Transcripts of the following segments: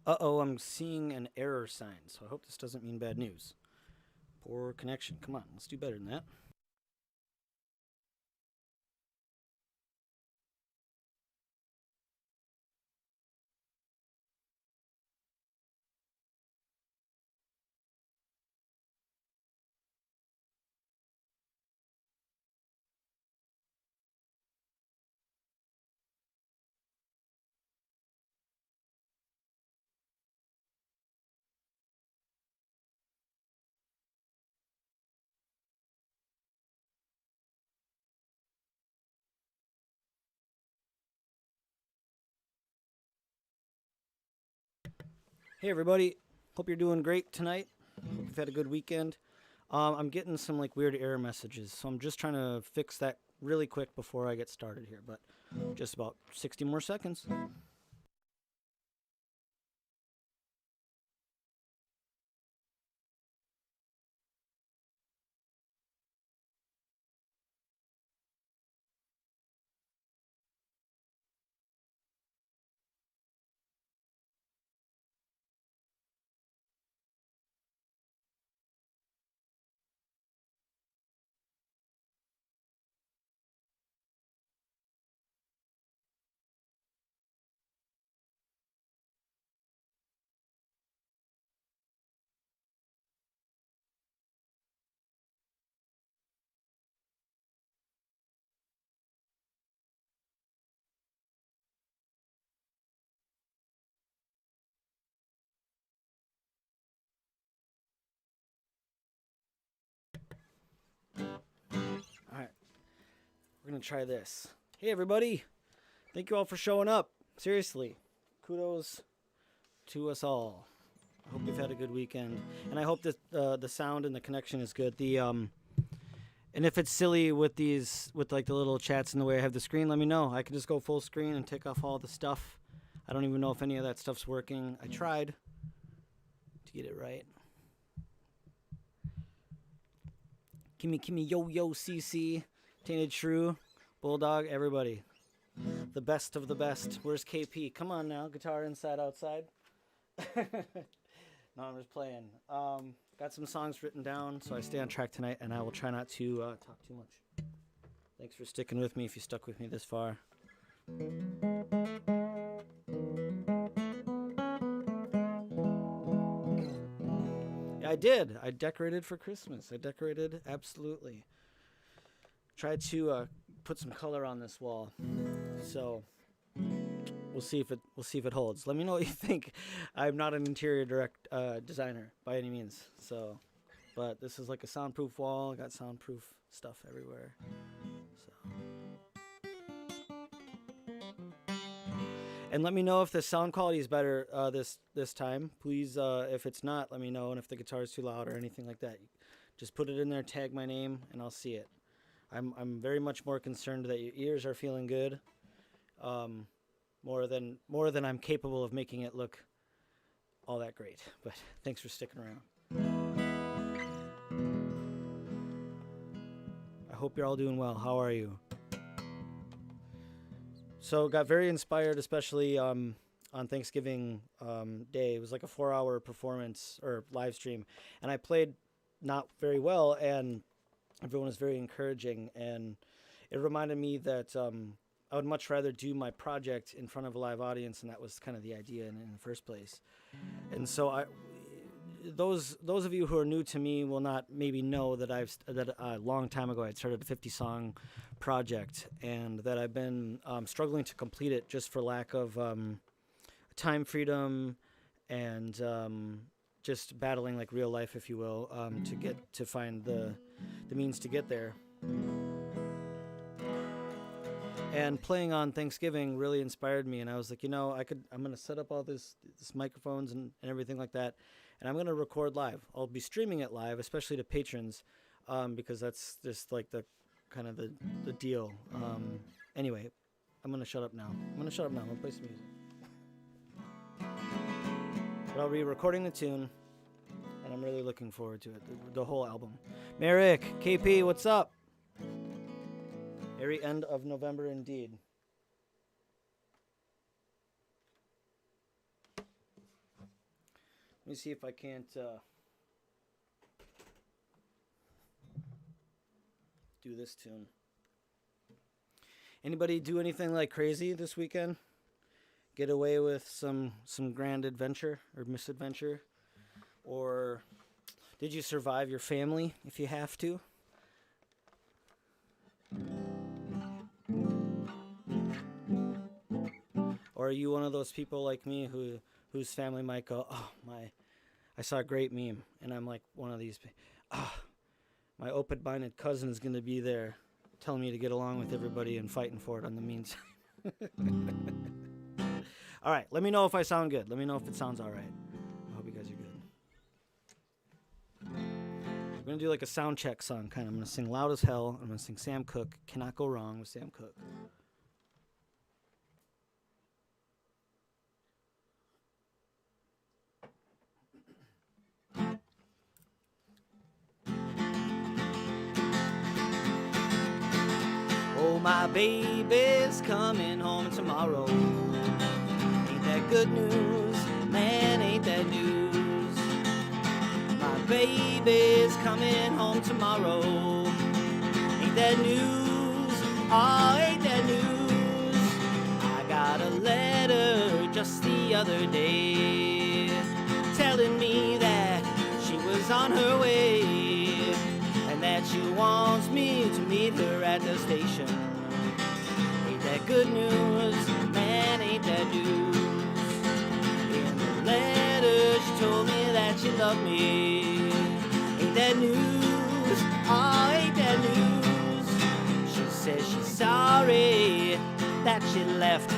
Uh-oh, I'm seeing an error sign, so I hope this doesn't mean bad news. Poor connection. Come on, let's do better than that. Hey, everybody. Hope you're doing great tonight. Hope you've had a good weekend. I'm getting some like weird error messages, so I'm just trying to fix that really quick before I get started here. But just about 60 more seconds. All right, we're gonna try this. Hey, everybody. Thank you all for showing up. Seriously, kudos to us all. I hope you've had a good weekend, and I hope that the sound and the connection is good. And if it's silly with these, with like the little chats in the way I have the screen, let me know. I can just go full screen and take off all the stuff. I don't even know if any of that stuff's working. I tried to get it right. Kimmy, yo, CC, Tainted Shrew, Bulldog, everybody. The best of the best. Where's KP? Come on now, guitar inside, outside. No, I'm just playing. Got some songs written down, so I stay on track tonight, and I will try not to talk too much. Thanks for sticking with me if you stuck with me this far. I did. I decorated for Christmas. I decorated, absolutely. Tried to put some color on this wall. So we'll see if it holds. Let me know what you think. I'm not an interior designer by any means. So, but this is like a soundproof wall. I got soundproof stuff everywhere. So. And let me know if the sound quality is better this time. Please, if it's not, let me know. And if the guitar is too loud or anything like that, just put it in there, tag my name, and I'll see it. I'm very much more concerned that your ears are feeling good, more than I'm capable of making it look all that great. But thanks for sticking around. I hope you're all doing well. How are you? So got very inspired, especially on Thanksgiving Day. It was like a 4-hour performance or live stream, and I played not very well, and everyone was very encouraging, and it reminded me that I would much rather do my project in front of a live audience, and that was kind of the idea in the first place. And so those of you who are new to me will not maybe know that a long time ago I started a 50-song project, and that I've been struggling to complete it just for lack of time freedom and just battling like real life, if you will, to find the means to get there. And playing on Thanksgiving really inspired me, and I was like, I'm gonna set up all this microphones and everything like that, and I'm gonna record live. I'll be streaming it live, especially to patrons, because that's just like the kind of the deal. Anyway, I'm gonna shut up now. I'm gonna play some music. But I'll be recording the tune, and I'm really looking forward to it, the whole album. Merrick, KP, what's up? Very end of November indeed. Let me see if I can't do this tune. Anybody do anything like crazy this weekend? Get away with some grand adventure or misadventure? Or did you survive your family if you have to? Or are you one of those people like me whose family might go, I saw a great meme, and I'm like one of these, my open-minded cousin is going to be there telling me to get along with everybody and fighting for it on the mean side. All right, let me know if I sound good. Let me know if it sounds all right. I hope you guys are good. I'm going to do like a sound check song, kind of. I'm going to sing loud as hell. I'm going to sing Sam Cooke. Cannot go wrong with Sam Cooke. Oh, my baby's coming home tomorrow. Ain't that good news? Man, ain't that news? My baby's coming home tomorrow. Ain't that news? Oh, ain't that news? I got a letter just the other day telling me that she was on her way, and that she wants me to meet her at the station. Ain't that good news? Man, ain't that news? In the letter she told me that she loved me. Ain't that news? Oh, ain't that news? She says she's sorry that she left.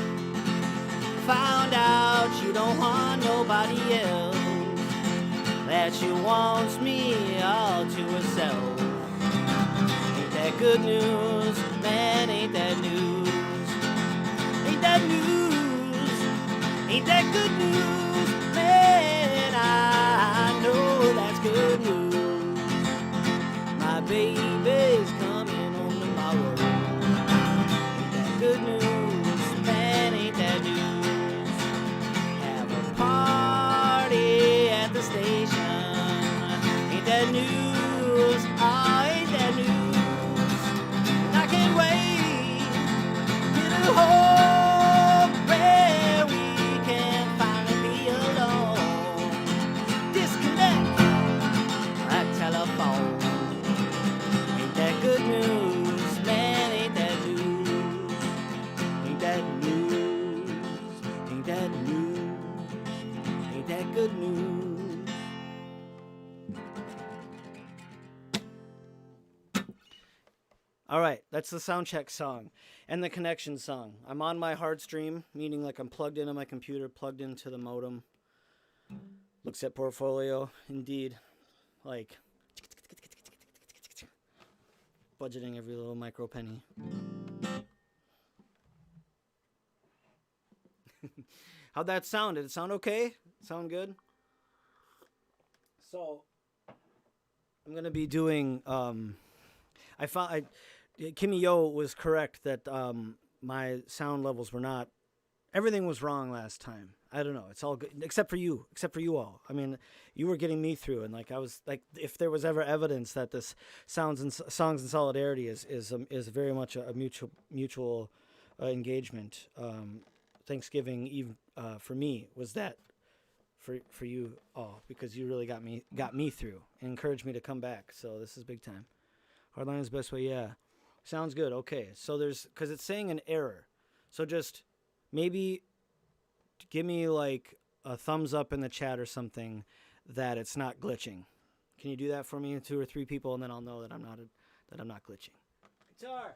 Found out she don't want nobody else, that she wants me all to herself. Ain't that good news? Man, ain't that news? Ain't that news? Ain't that good news? Man, I know that's good news. My baby's coming home tomorrow. Ain't that good news? Man, ain't that news? Have a party at the station. Ain't that news? Oh, ain't that news? I can't wait to get home where we can finally be alone. Disconnect news, man, ain't that news. Ain't that news, ain't that news, ain't that good news. All right, that's the sound check song and the connection song. I'm on my hard stream, meaning like I'm plugged into my computer, plugged into the modem. Looks at portfolio, indeed, like budgeting every little micro penny. How'd that sound? Did it sound okay? Sound good? So I'm gonna be doing. Kimmy Yo was correct that my sound levels were not. Everything was wrong last time. I don't know. It's all good except for you all. I mean, you were getting me through, and like I was like, if there was ever evidence that this songs in solidarity is very much a mutual engagement. Thanksgiving Eve for me was that for you all, because you really got me through and encouraged me to come back. So this is big time. Hardline is the best way. Yeah, sounds good. Okay, so because it's saying an error, so just maybe give me like a thumbs up in the chat or something that it's not glitching. Can you do that for me, 2 or 3 people, and then I'll know that I'm not glitching. Guitar.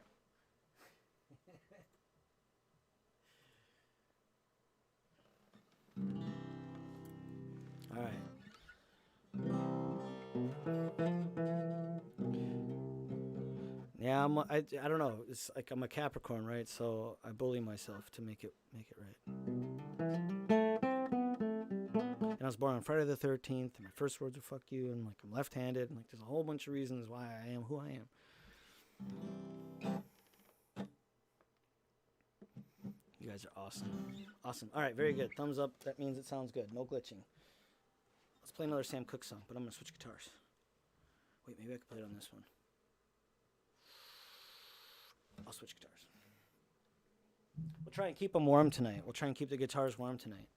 All right. Yeah, I don't know. It's like I'm a Capricorn, right? So I bully myself to make it right. And I was born on Friday the 13th. And my first words are "fuck you," and like I'm left-handed, and like there's a whole bunch of reasons why I am who I am. You guys are awesome. Awesome. All right, very good. Thumbs up. That means it sounds good. No glitching. Let's play another Sam Cooke song, but I'm going to switch guitars. Wait, maybe I could play it on this one. I'll switch guitars. We'll try and keep them warm tonight. We'll try and keep the guitars warm tonight.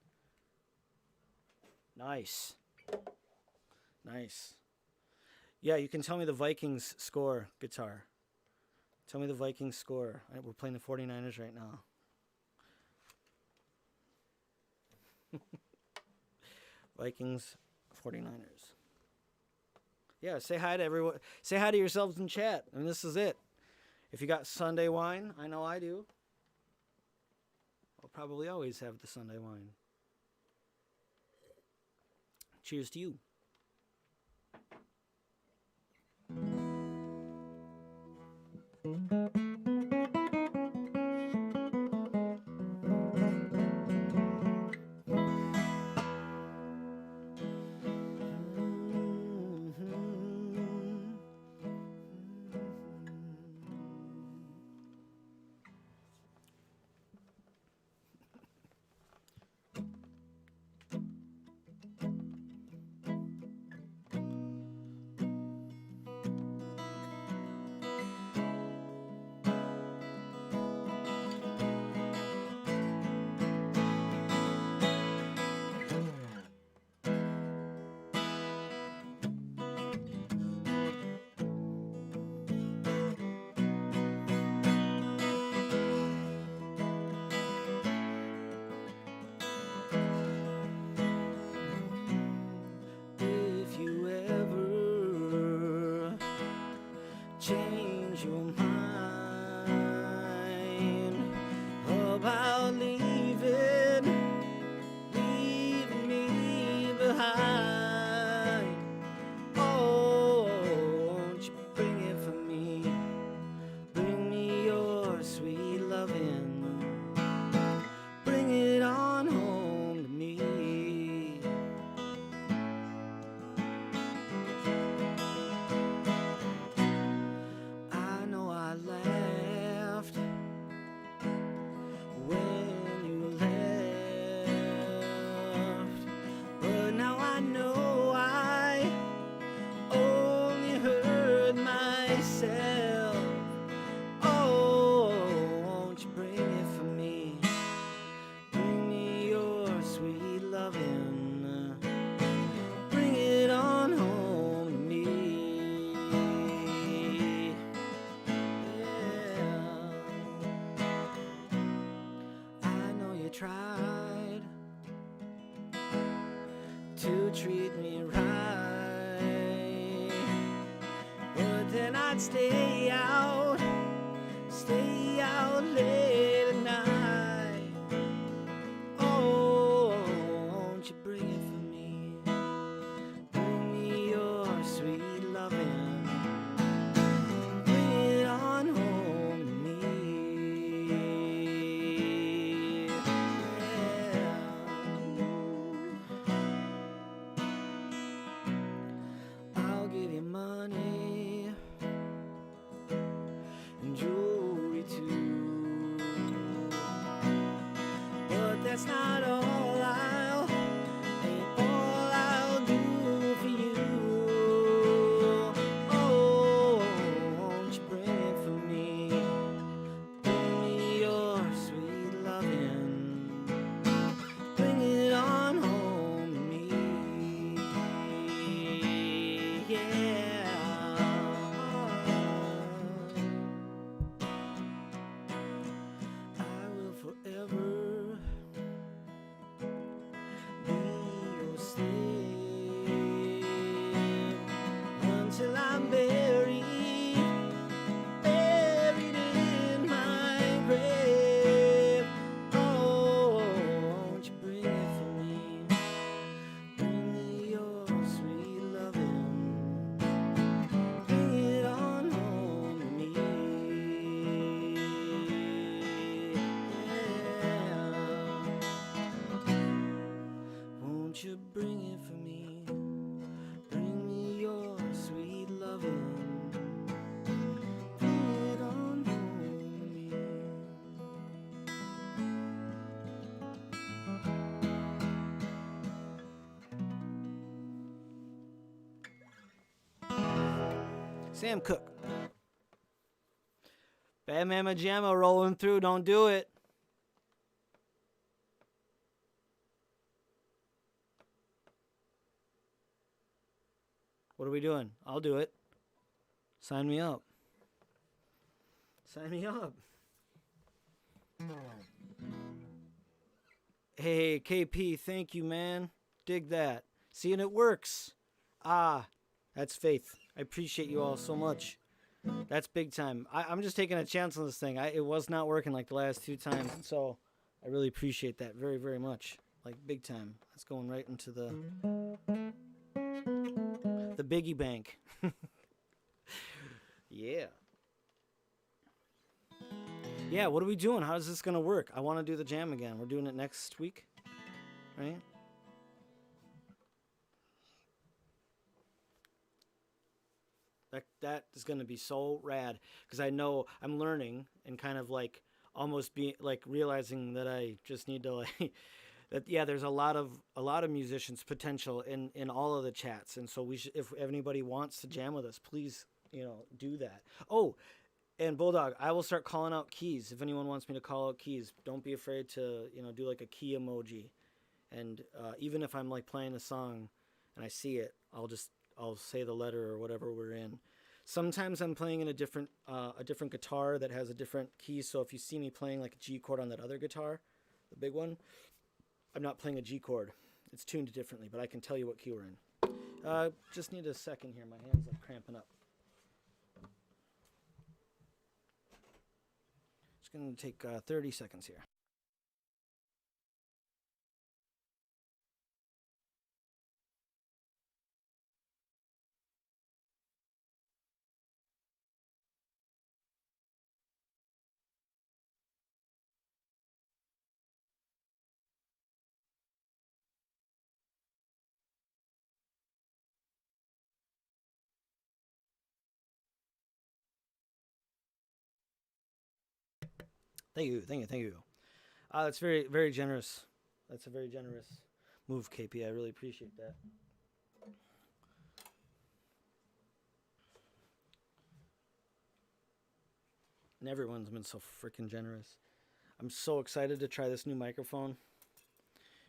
Nice. Nice. Yeah, you can tell me the Vikings score, guitar. Tell me the Vikings score. All right, we're playing the 49ers right now. Vikings, 49ers. Yeah, say hi to everyone. Say hi to yourselves in chat. I mean, this is it. If you got Sunday wine, I know I do. I'll probably always have the Sunday wine. Cheers to you. Change your mind about leaving me behind. Oh, won't you bring it for me? Bring me your sweet loving. Bring it on home to me. tried to treat me right, but then I'd stay out late at night. Oh, won't you bring it for me? Bring me your sweet loving. Bring it on home to me. Yeah. I'll give you money and jewelry too, but that's not all I'll do for you. Oh, won't you bring it for me? Bring me your sweet loving. Bring it on home to me. Yeah. I will forever be your slave until I'm buried in my grave. Oh, won't you bring it for me? Bring me your sweet loving. Bring it on home to me. Yeah. Won't you bring it for me? Bring me your sweet loving. Bring it on home to me. Sam Cooke. Bad Mama Jamma rolling through. Don't do it. What are we doing? I'll do it. Sign me up. Sign me up. Hey, KP, thank you, man. Dig that. See, and it works. Ah, that's faith. I appreciate you all so much. That's big time. I'm just taking a chance on this thing. It was not working like the last 2 times, and so I really appreciate that very, very much. Like, big time. That's going right into the biggie bank. Yeah. Yeah, what are we doing? How is this going to work? I want to do the jam again. We're doing it next week, right? That is going to be so rad because I know I'm learning and kind of like almost be like realizing that I just need to like that there's a lot of musicians potential in all of the chats, and so we should, if anybody wants to jam with us, please do that. Oh, and Bulldog, I will start calling out keys if anyone wants me to call out keys. Don't be afraid to do like a key emoji, and even if I'm like playing a song and I see it, I'll say the letter or whatever we're in. Sometimes I'm playing in a different guitar that has a different key. So if you see me playing like a G chord on that other guitar, the big one, I'm not playing a G chord. It's tuned differently, but I can tell you what key we're in. Just need a second here. My hand's like cramping up. It's going to take 30 seconds here. Thank you. That's very, very generous. That's a very generous move, KP. I really appreciate that. And everyone's been so freaking generous. I'm so excited to try this new microphone.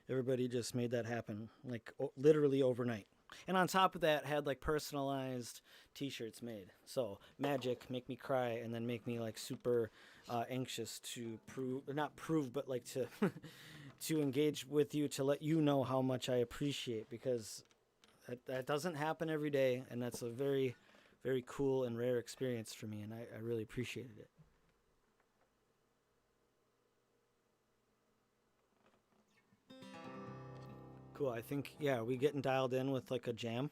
Everybody just made that happen, like literally overnight. And on top of that, had like personalized T-shirts made. So magic, make me cry, and then make me like super anxious to not prove, but like to to engage with you to let you know how much I appreciate, because that doesn't happen every day, and that's a very, very cool and rare experience for me, and I really appreciated it. Cool. I think, yeah, are we getting dialed in with like a jam?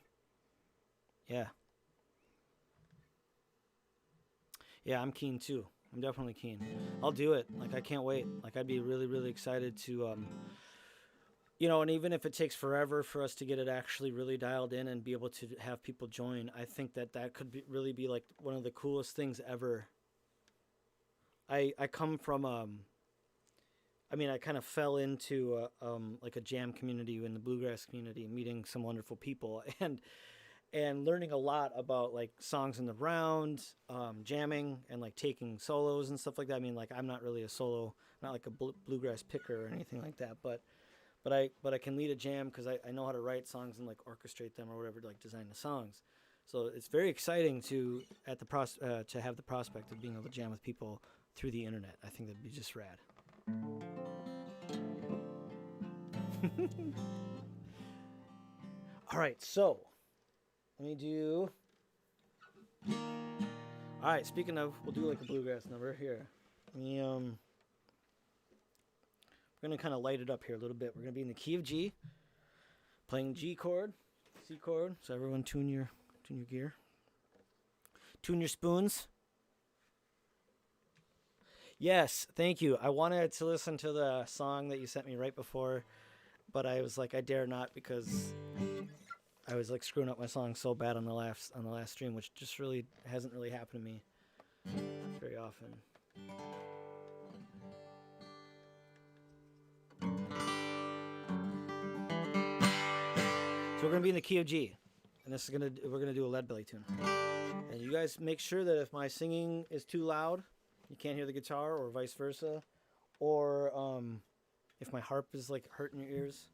Yeah. Yeah, I'm keen too. I'm definitely keen. I'll do it. Like, I can't wait. Like, I'd be really, really excited to, and even if it takes forever for us to get it actually really dialed in and be able to have people join, I think that could really be like one of the coolest things ever. I come from, I kind of fell into like a jam community in the bluegrass community, meeting some wonderful people, and learning a lot about like songs in the round, jamming, and like taking solos and stuff like that. I mean, like, I'm not really a solo, not like a bluegrass picker or anything like that, but I can lead a jam because I know how to write songs and like orchestrate them or whatever to like design the songs. So it's very exciting to have the prospect of being able to jam with people through the internet. I think that'd be just rad. All right, so let me do. All right, speaking of, we'll do like a bluegrass number here. We're gonna kind of light it up here a little bit. We're gonna be in the key of G, playing G chord, C chord. So everyone, tune your gear, tune your spoons. Yes, thank you. I wanted to listen to the song that you sent me right before, but I was like, I dare not, because I was like screwing up my song so bad on the last stream, which just really hasn't really happened to me very often. So we're gonna be in the key of G, and we're gonna do a lead belly tune. And you guys make sure that if my singing is too loud, you can't hear the guitar, or vice versa, or if my harp is like hurting your ears,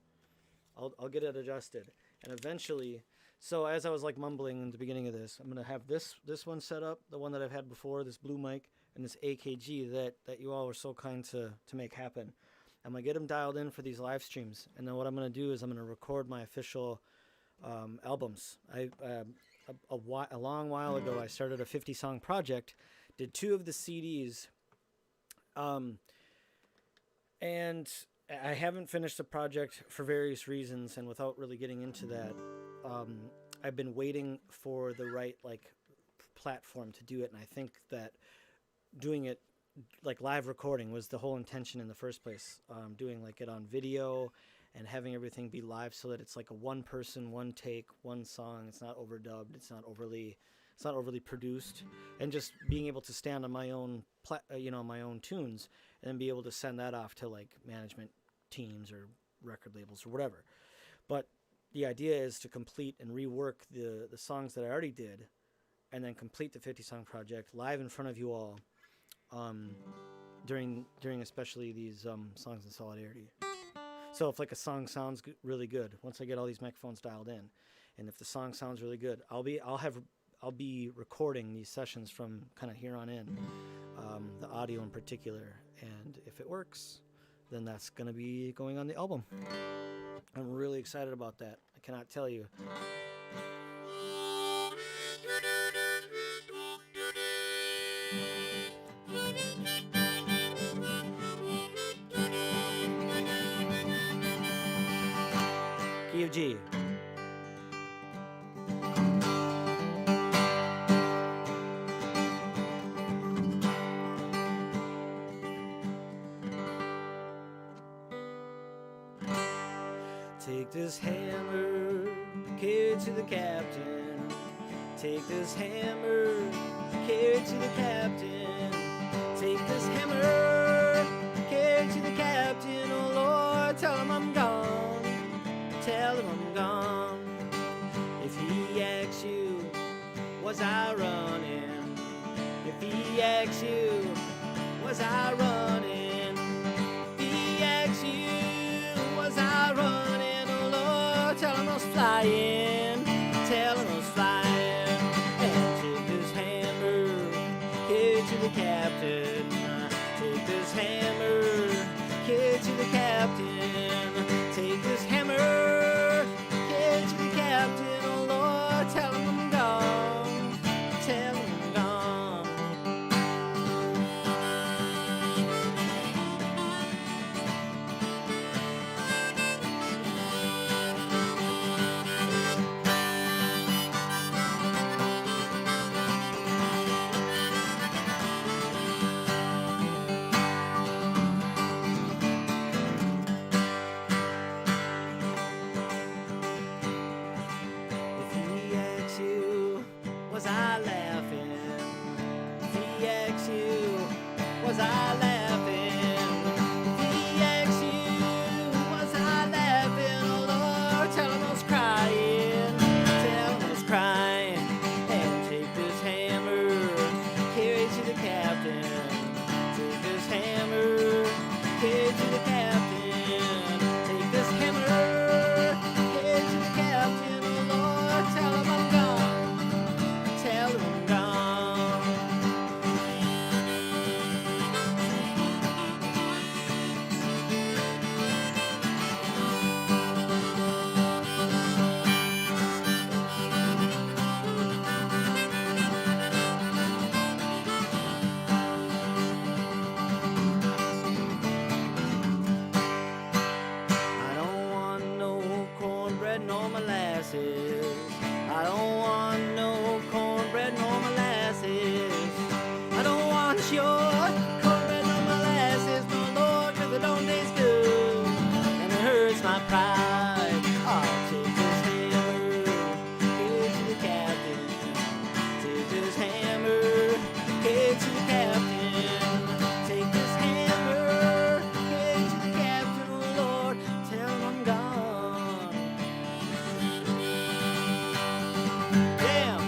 I'll get it adjusted. And eventually, so as I was like mumbling in the beginning of this, I'm gonna have this one set up, the one that I've had before, this blue mic, and this AKG that you all were so kind to make happen. I'm gonna get them dialed in for these live streams, and then what I'm gonna do is I'm gonna record my official albums. A long while ago, I started a 50-song project, did 2 of the CDs, and I haven't finished the project for various reasons, and without really getting into that, I've been waiting for the right like platform to do it, and I think that doing it like live recording was the whole intention in the first place. Doing like it on video and having everything be live so that it's like a one person, one take, one song. It's not overdubbed. It's not overly produced, and just being able to stand on my own, my own tunes, and then be able to send that off to like management teams or record labels or whatever. But the idea is to complete and rework the songs that I already did, and then complete the 50-song project live in front of you all, during especially these songs in solidarity. So if like a song sounds really good, once I get all these microphones dialed in, and if the song sounds really good, I'll be recording these sessions from kind of here on in, the audio in particular, and if it works, then that's going to be going on the album. I'm really excited about that. I cannot tell you. Key of G. Take this hammer, carry it to the captain. Take this hammer, carry it to the captain. Take this hammer, carry it to the captain. Oh Lord, tell him I'm gone. Tell him I'm gone. If he asks you, was I running? If he asks you, was I running? If he asks you, was I running? Oh Lord, tell him I was flying. Tell him I was flying. And take this hammer, carry it to the captain. Take this hammer, carried to the captain. Take this hammer, carried to the captain. Oh Lord, tell him I'm gone. Tell him I'm gone. If he asks you, was I laughing? If he asks you, was I laughing? If he asks you, was I laughing? Oh Lord, tell him I was crying. Tell him I was crying. And take this hammer, carry it to the captain. Take this hammer, carry it to the captain. Take this hammer, carry it to the captain. Oh Lord, tell him I'm gone. Tell him I'm gone. I don't want no cornbread nor molasses. I don't want no cornbread nor molasses. I don't want your cornbread nor molasses, no Lord, 'cause it don't taste good and it hurts my pride. I'll take this hammer, give it to the captain. Take this hammer, give it to the captain. Take this hammer, give it to the captain. Oh Lord, tell him I'm gone. Damn.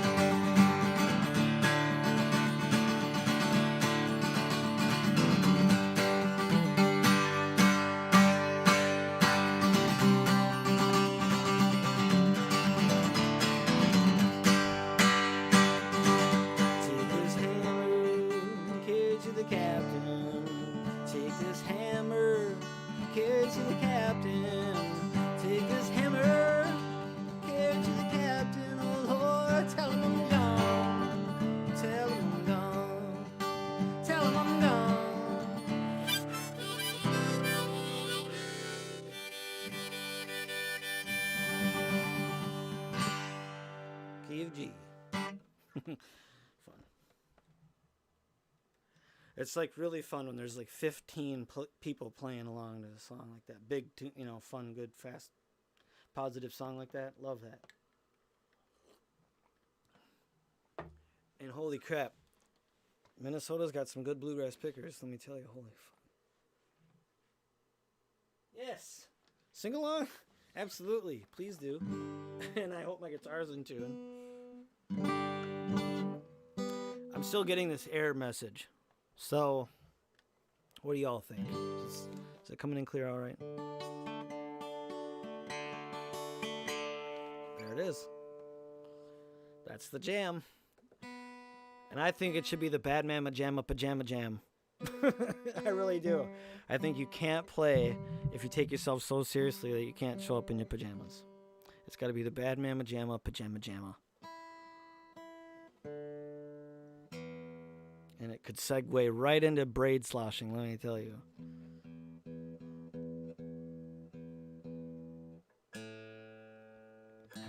Take this hammer, carry it to the captain. Take this hammer, carry it to the captain. Take this hammer, carry it to the captain. Oh Lord, tell him I'm gone. Tell him I'm gone. Tell him I'm gone. Key of G. Fun. It's like really fun when there's like 15 people playing along to a song like that. Big, fun, good, fast, positive song like that. Love that. And holy crap, Minnesota's got some good bluegrass pickers. Let me tell you, holy fuck. Yes, sing along. Absolutely, please do. And I hope my guitar's in tune. I'm still getting this error message. So, what do y'all think? Is it coming in clear all right? There it is. That's the jam. And I think it should be the Bad Mama Jamma Pajama Jam. I really do. I think you can't play if you take yourself so seriously that you can't show up in your pajamas. It's got to be the Bad Mama Jamma Pajama Jamma. And it could segue right into braid sloshing, let me tell you.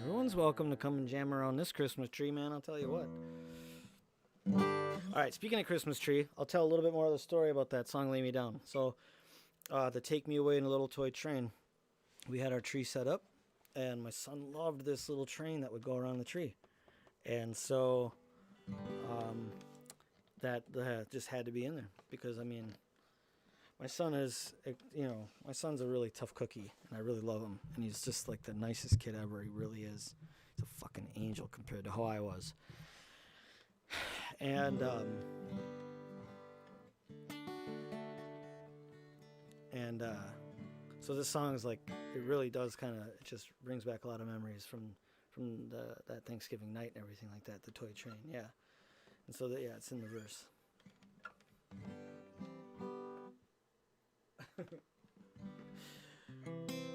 Everyone's welcome to come and jam around this Christmas tree, man, I'll tell you what. All right, speaking of Christmas tree, I'll tell a little bit more of the story about that song, Lay Me Down. So, the Take Me Away in a Little Toy Train, we had our tree set up, and my son loved this little train that would go around the tree. And so, that just had to be in there because, I mean, my son is, my son's a really tough cookie, and I really love him, and he's just like the nicest kid ever. He really is. He's a fucking angel compared to how I was. And so this song is like, it really does kind of, it just brings back a lot of memories from that Thanksgiving night and everything like that, the toy train, yeah. And so that, yeah, it's in the verse.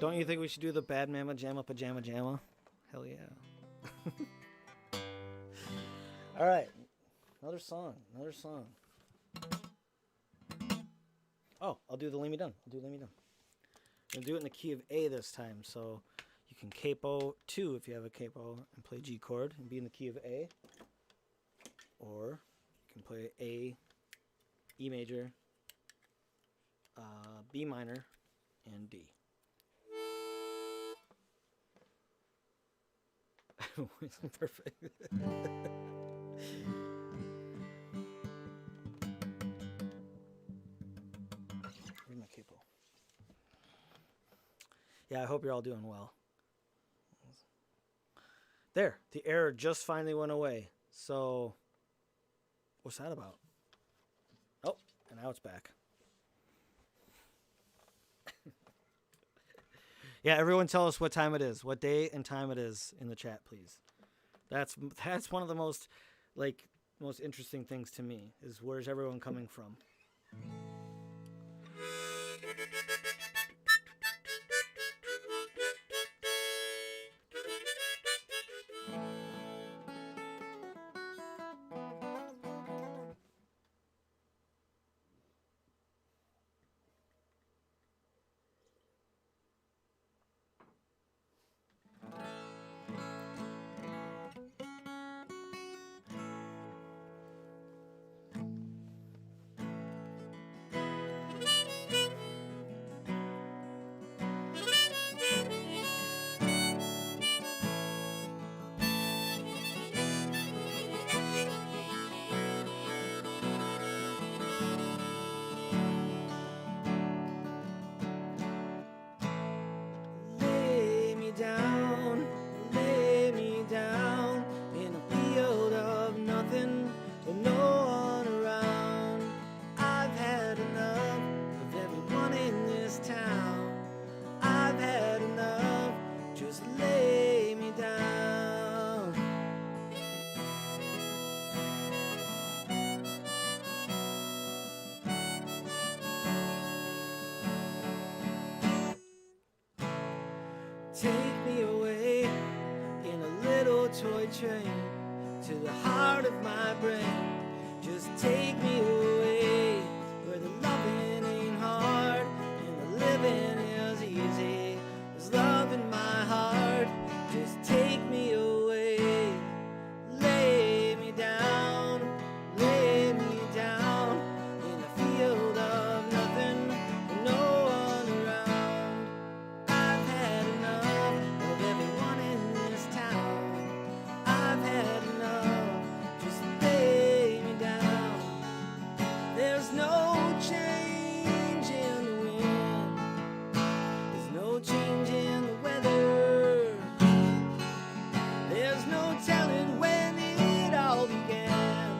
Don't you think we should do the Bad Mama Jamma Pajama Jamma? Hell yeah. All right. Another song. Oh, I'll do the Lay Me Down. I'm going to do it in the key of A this time. So you can capo 2 if you have a capo and play G chord and be in the key of A. Or you can play A, E major, B minor, and D. Perfect. Where's my capo? Yeah, I hope you're all doing well. There, the error just finally went away. So, what's that about? Oh, and now it's back. Yeah, everyone tell us what time it is, what day and time it is in the chat, please. That's one of the most interesting things to me is where's everyone coming from? Lay me down in a field of nothing with no one around. I've had enough of everyone in this town. I've had enough, just lay me down. Take me away in a little toy train to the heart of my brain. Just take me away where the loving ain't hard and the living is easy. There's love in my heart. Just take me away. Lay me down in a field of nothing with no one around. I've had enough of everyone in this town. I've had enough, just lay me down. There's no change in the wind. There's no change in the weather. There's no telling when it all began,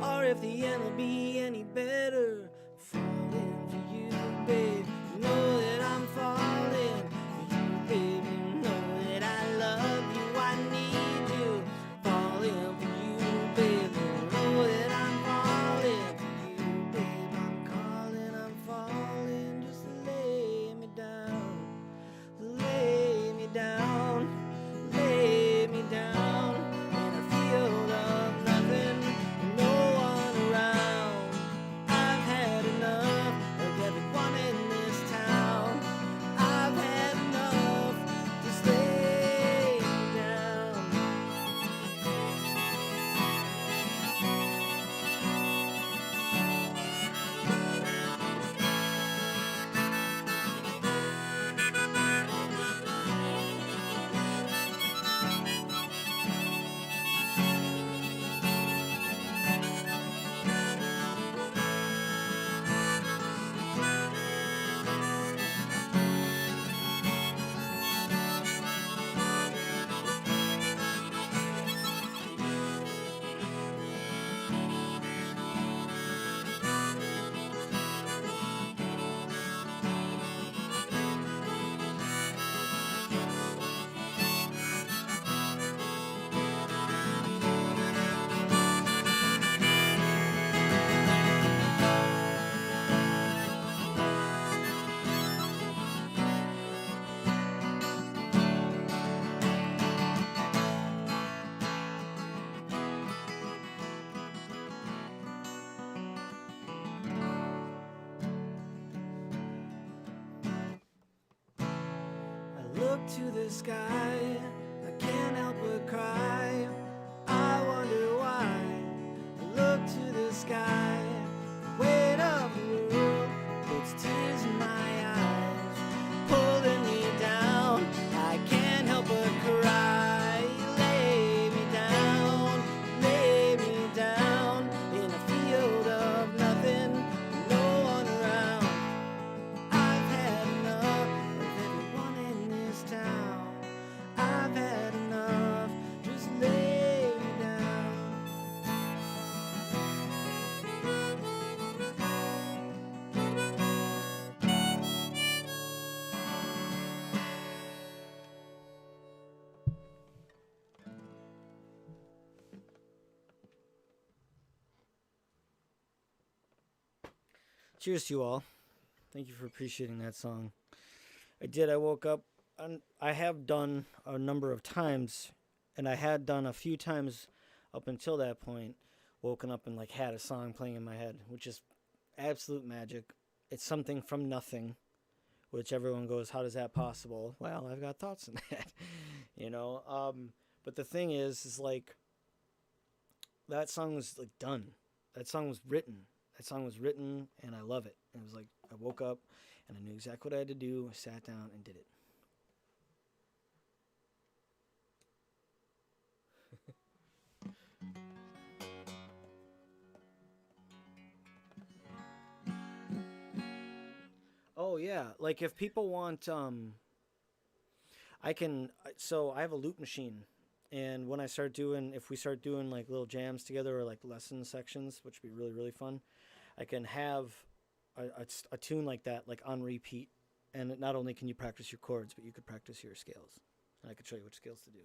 or if the end will be any better. Falling for you, babe. You know that I'm falling for you, babe. You know that I love you, I need you. Falling for you, babe. You know that I'm falling for you, babe. I'm calling, I'm falling. Just lay me down. Lay me down. Lay me down in a field of nothing, no one around. I've had look to the sky, I can't help but cry. I wonder why. I look to the sky, the weight of the world puts tears in my eyes, pulling me down. I can't help but cry. Lay me down in a field of nothing, no one around. I've had enough of everyone in this town. I've had enough, just lay me down. Cheers to you all. Thank you for appreciating that song. I woke up, and I have done a number of times, and I had done a few times up until that point, woken up and like had a song playing in my head, which is absolute magic. It's something from nothing, which everyone goes, how is that possible? Well, I've got thoughts in that, you know. But the thing is like, that song was like done. That song was written. And I love it. And it was like, I woke up and I knew exactly what I had to do. I sat down and did it. Oh yeah, like if people want, I can. So I have a loop machine, and when if we start doing like little jams together or like lesson sections, which would be really really fun, I can have a tune like that like on repeat, and not only can you practice your chords, but you could practice your scales, and I could show you which scales to do.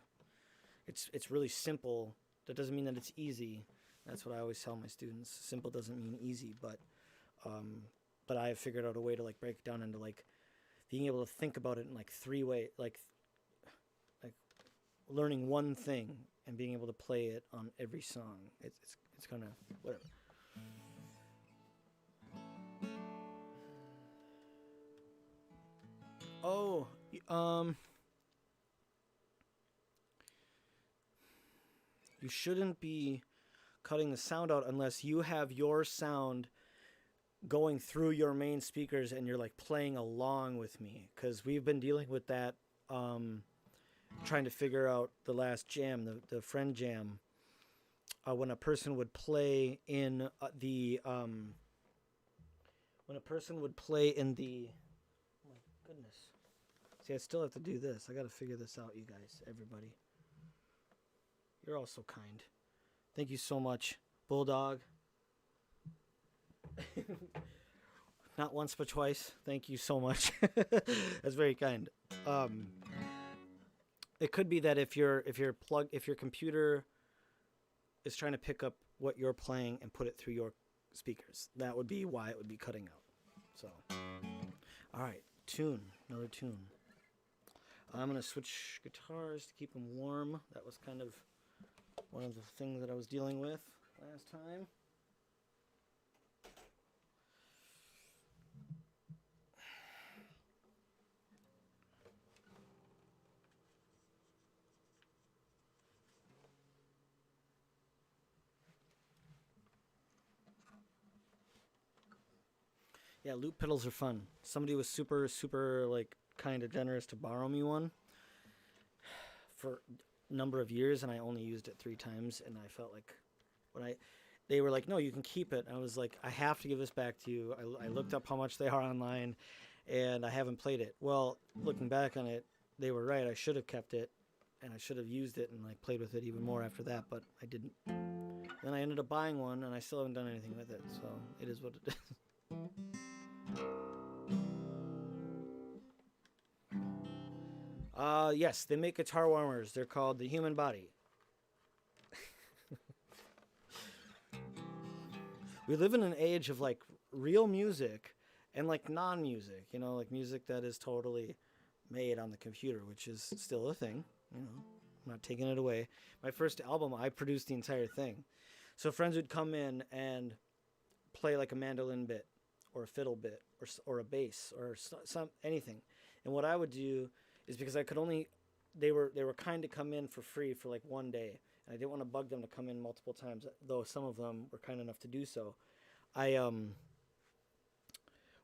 It's really simple. That doesn't mean that it's easy. That's what I always tell my students. Simple doesn't mean easy, but I have figured out a way to like break it down into like being able to think about it in like three ways, like learning one thing and being able to play it on every song. It's kind of whatever. Oh, you shouldn't be cutting the sound out unless you have your sound going through your main speakers and you're like playing along with me, because we've been dealing with that, trying to figure out the last jam, the friend jam, when a person would play in when a person would play in the, oh my goodness, see, I still have to do this. I got to figure this out, you guys, everybody. You're all so kind. Thank you so much, Bulldog. Not once but twice. Thank you so much. That's very kind. It could be that if your computer is trying to pick up what you're playing and put it through your speakers, that would be why it would be cutting out. So, all right, another tune. I'm gonna switch guitars to keep them warm. That was kind of one of the things that I was dealing with last time. Yeah, loop pedals are fun. Somebody was super, super, like, kind of generous to borrow me one for a number of years, and I only used it 3 times, and I felt like they were like, no, you can keep it. And I was like, I have to give this back to you. I looked up how much they are online, and I haven't played it. Well, looking back on it, they were right. I should have kept it, and I should have used it and, like, played with it even more after that, but I didn't. Then I ended up buying one, and I still haven't done anything with it, so it is what it is. Yes, they make guitar warmers. They're called the Human Body. We live in an age of like real music and like non-music, you know, like music that is totally made on the computer, which is still a thing, you know. I'm not taking it away. My first album, I produced the entire thing. So friends would come in and play like a mandolin bit or a fiddle bit or a bass or some anything. And what I would do is because I could only they were kind to come in for free for like one day, and I didn't want to bug them to come in multiple times, though some of them were kind enough to do so. I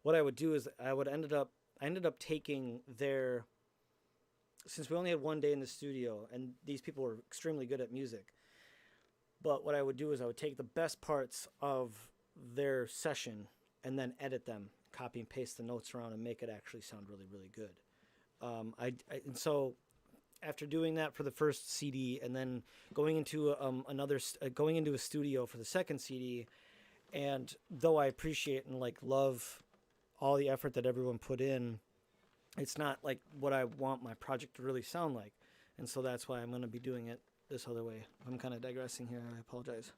what I would do is I ended up taking their, since we only had one day in the studio and these people were extremely good at music. But what I would do is I would take the best parts of their session and then edit them, copy and paste the notes around, and make it actually sound really, really good. And so after doing that for the first CD, and then going into going into a studio for the second CD, and though I appreciate and like love all the effort that everyone put in, it's not like what I want my project to really sound like, and so that's why I'm going to be doing it this other way. I'm kind of digressing here. I apologize.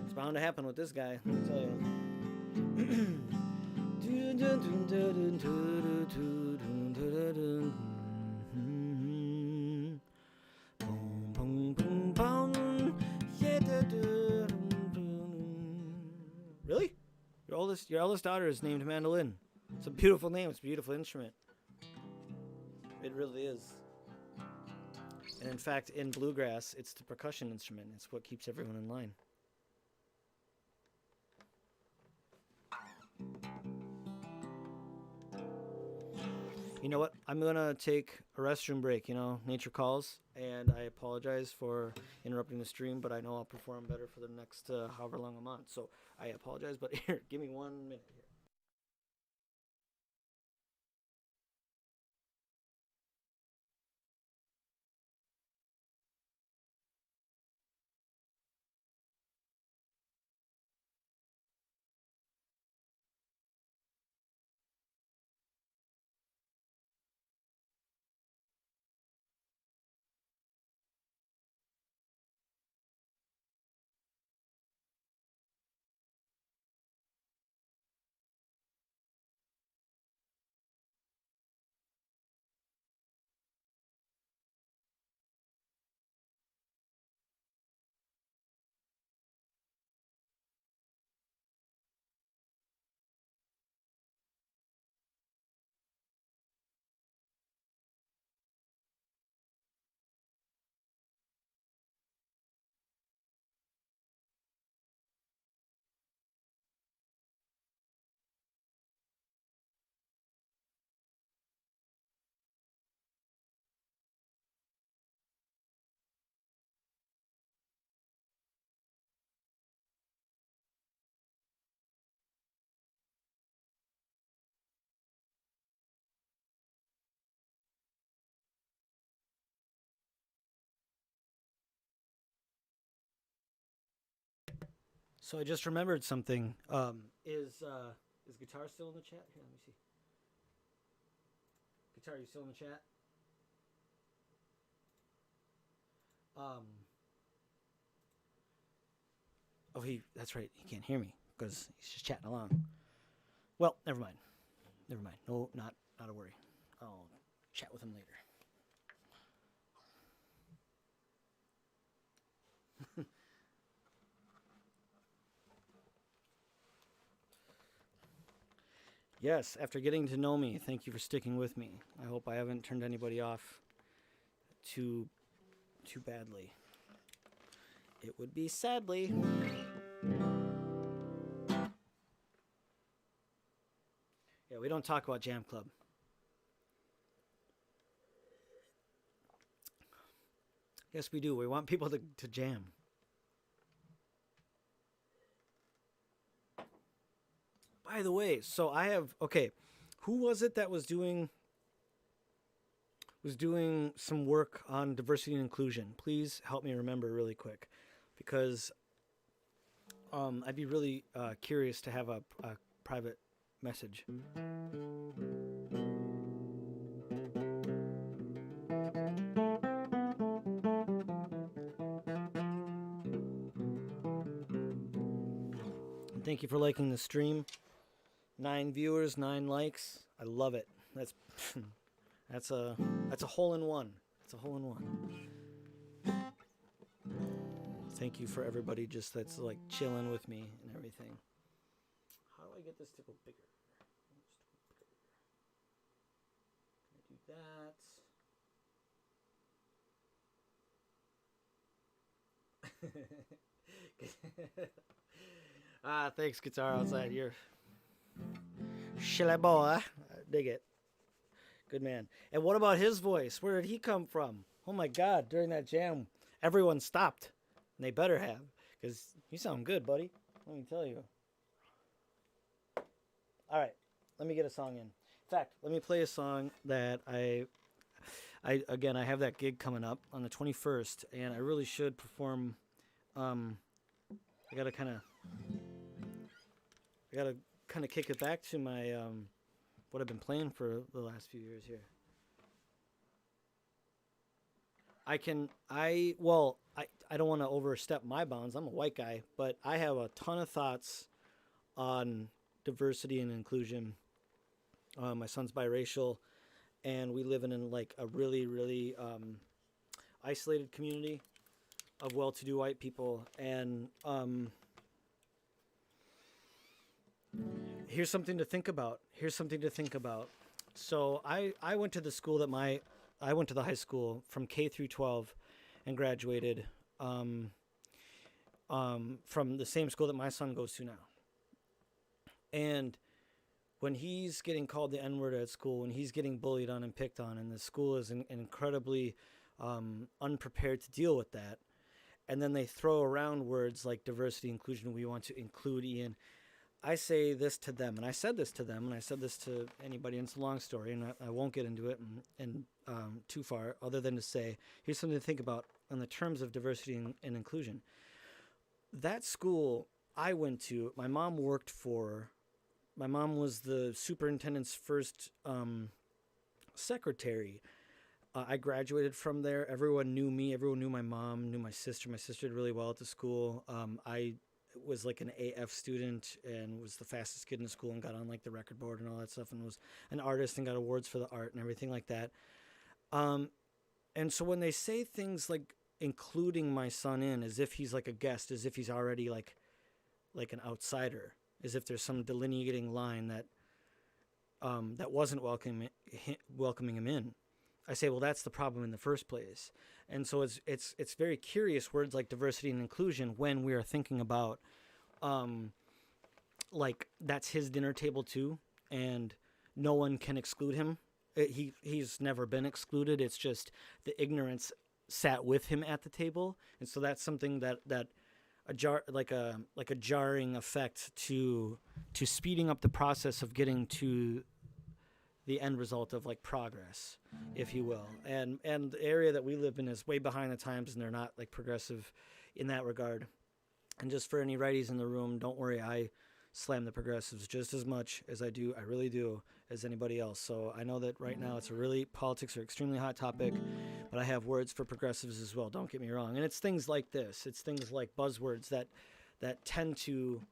It's bound to happen with this guy. Let me tell you. Really? Your eldest daughter is named Mandolin. It's a beautiful name. It's a beautiful instrument. It really is. And in fact, in bluegrass, it's the percussion instrument. It's what keeps everyone in line. You know what? I'm going to take a restroom break. You know, nature calls. And I apologize for interrupting the stream, but I know I'll perform better for the next however long I'm on. So I apologize, but here, give me 1 minute here. So I just remembered something. Is guitar still in the chat? Here, let me see. Guitar, you still in the chat? Um. Oh, that's right. He can't hear me because he's just chatting along. Well, never mind. Never mind. No, not a worry. I'll chat with him later. Yes, after getting to know me, thank you for sticking with me. I hope I haven't turned anybody off too badly. It would be sadly. Yeah, we don't talk about Jam Club. Yes, we do. We want people to jam. By the way, so I have, okay, who was it that was doing some work on diversity and inclusion? Please help me remember really quick, because I'd be really curious to have a private message. And thank you for liking the stream. 9 viewers, 9 likes. I love it. That's a hole in one. It's a hole in one. Thank you for everybody just that's like chilling with me and everything. How do I get this to go bigger? Can I do that? Thanks, Guitar Outside. You're shilla boy. I dig it. Good man. And what about his voice? Where did he come from? Oh my God! During that jam, everyone stopped. And they better have, because you sound good, buddy. Let me tell you. All right, let me get a song in. In fact, let me play a song that I have that gig coming up on the 21st, and I really should perform. I gotta kind of kick it back to my what I've been playing for the last few years here. I don't want to overstep my bounds. I'm a white guy, but I have a ton of thoughts on diversity and inclusion. My son's biracial, and we live in like a really, really isolated community of well-to-do white people. And here's something to think about. So I went to the school that I went to the high school from K through 12 and graduated from the same school that my son goes to now. And when he's getting called the N-word at school, when he's getting bullied on and picked on, and the school is incredibly unprepared to deal with that, and then they throw around words like diversity, inclusion, we want to include Ian. I say this to them, and I said this to them, and I said this to anybody, and it's a long story, and I won't get into it and too far, other than to say, here's something to think about on the terms of diversity and inclusion. That school I went to, my mom was the superintendent's first secretary. I graduated from there. Everyone knew me. Everyone knew my mom, knew my sister. My sister did really well at the school. I was like an AF student and was the fastest kid in the school and got on like the record board and all that stuff and was an artist and got awards for the art and everything like that. And so when they say things like including my son in as if he's like a guest, as if he's already like an outsider, as if there's some delineating line that wasn't welcoming him in, I say, well, that's the problem in the first place. And so it's very curious words like diversity and inclusion when we are thinking about like that's his dinner table too, and no one can exclude him. He's never been excluded. It's just the ignorance sat with him at the table, and so that's something that a jarring effect to speeding up the process of getting to the end result of like progress, if you will. And the area that we live in is way behind the times, and they're not like progressive in that regard. And just for any righties in the room, don't worry, I slam the progressives just as much as I really do, as anybody else. So I know that right now politics are extremely hot topic, but I have words for progressives as well, don't get me wrong. And it's things like this. It's things like buzzwords that tend to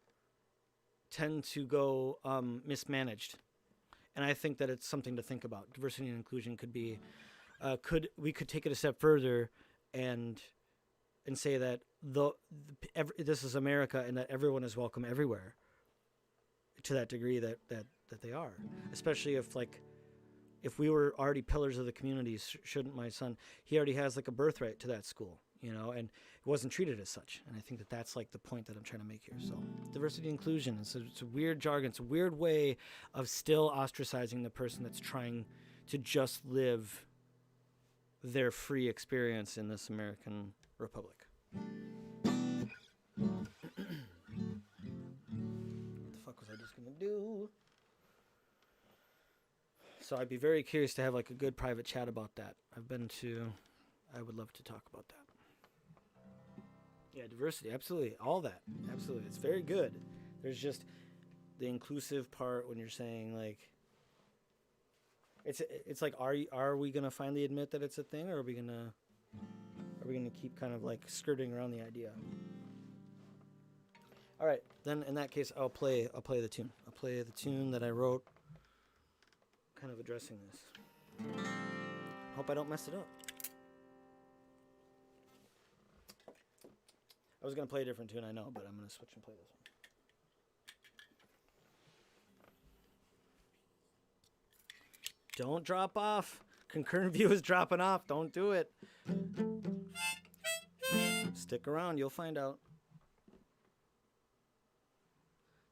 go mismanaged. And I think that it's something to think about. Diversity and inclusion could be, we could take it a step further and say that this is America and that everyone is welcome everywhere, to that degree that they are. Especially if we were already pillars of the community, shouldn't my son? He already has like a birthright to that school, and it wasn't treated as such. And I think that that's like the point that I'm trying to make here. So diversity and inclusion, it's a weird jargon. It's a weird way of still ostracizing the person that's trying to just live their free experience in this American Republic. What the fuck was I just gonna do? So I'd be very curious to have like a good private chat about that. I would love to talk about that. Yeah, diversity, absolutely, all that, absolutely. It's very good. There's just the inclusive part when you're saying like, it's like, are we gonna finally admit that it's a thing, or are we gonna keep kind of like skirting around the idea? All right, then in that case, I'll play the tune. I'll play the tune that I wrote, kind of addressing this. Hope I don't mess it up. I was going to play a different tune, I know, but I'm going to switch and play this one. Don't drop off. Concurrent view is dropping off. Don't do it. Stick around, you'll find out.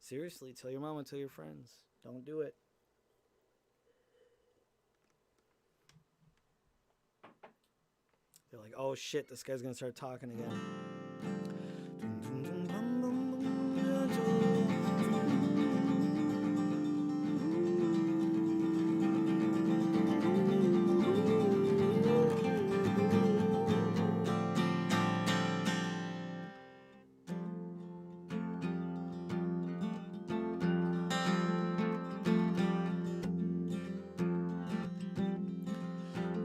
Seriously, tell your mom and tell your friends. Don't do it. They're like, oh shit, this guy's gonna start talking again.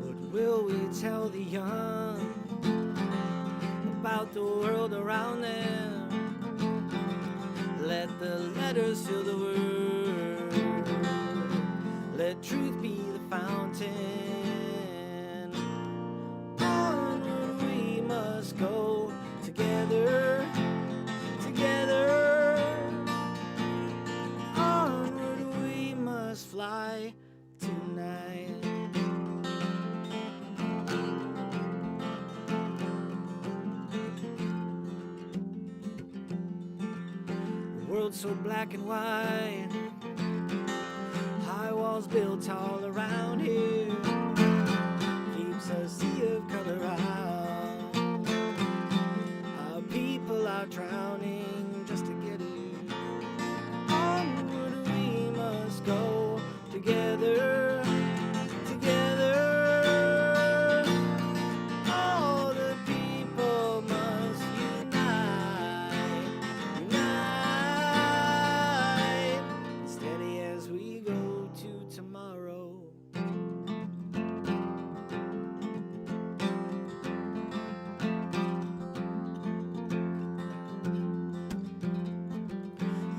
What will we tell the young about the world around them? Let the letters fill the word. Let truth be the fountain. Onward we must go together, together. Onward we must fly tonight. World so black and white, high walls built all around here, keeps a sea of color out. Our people are drowning just to get here. Onward we must go together, together. All the people must unite, unite. Steady as we go to tomorrow.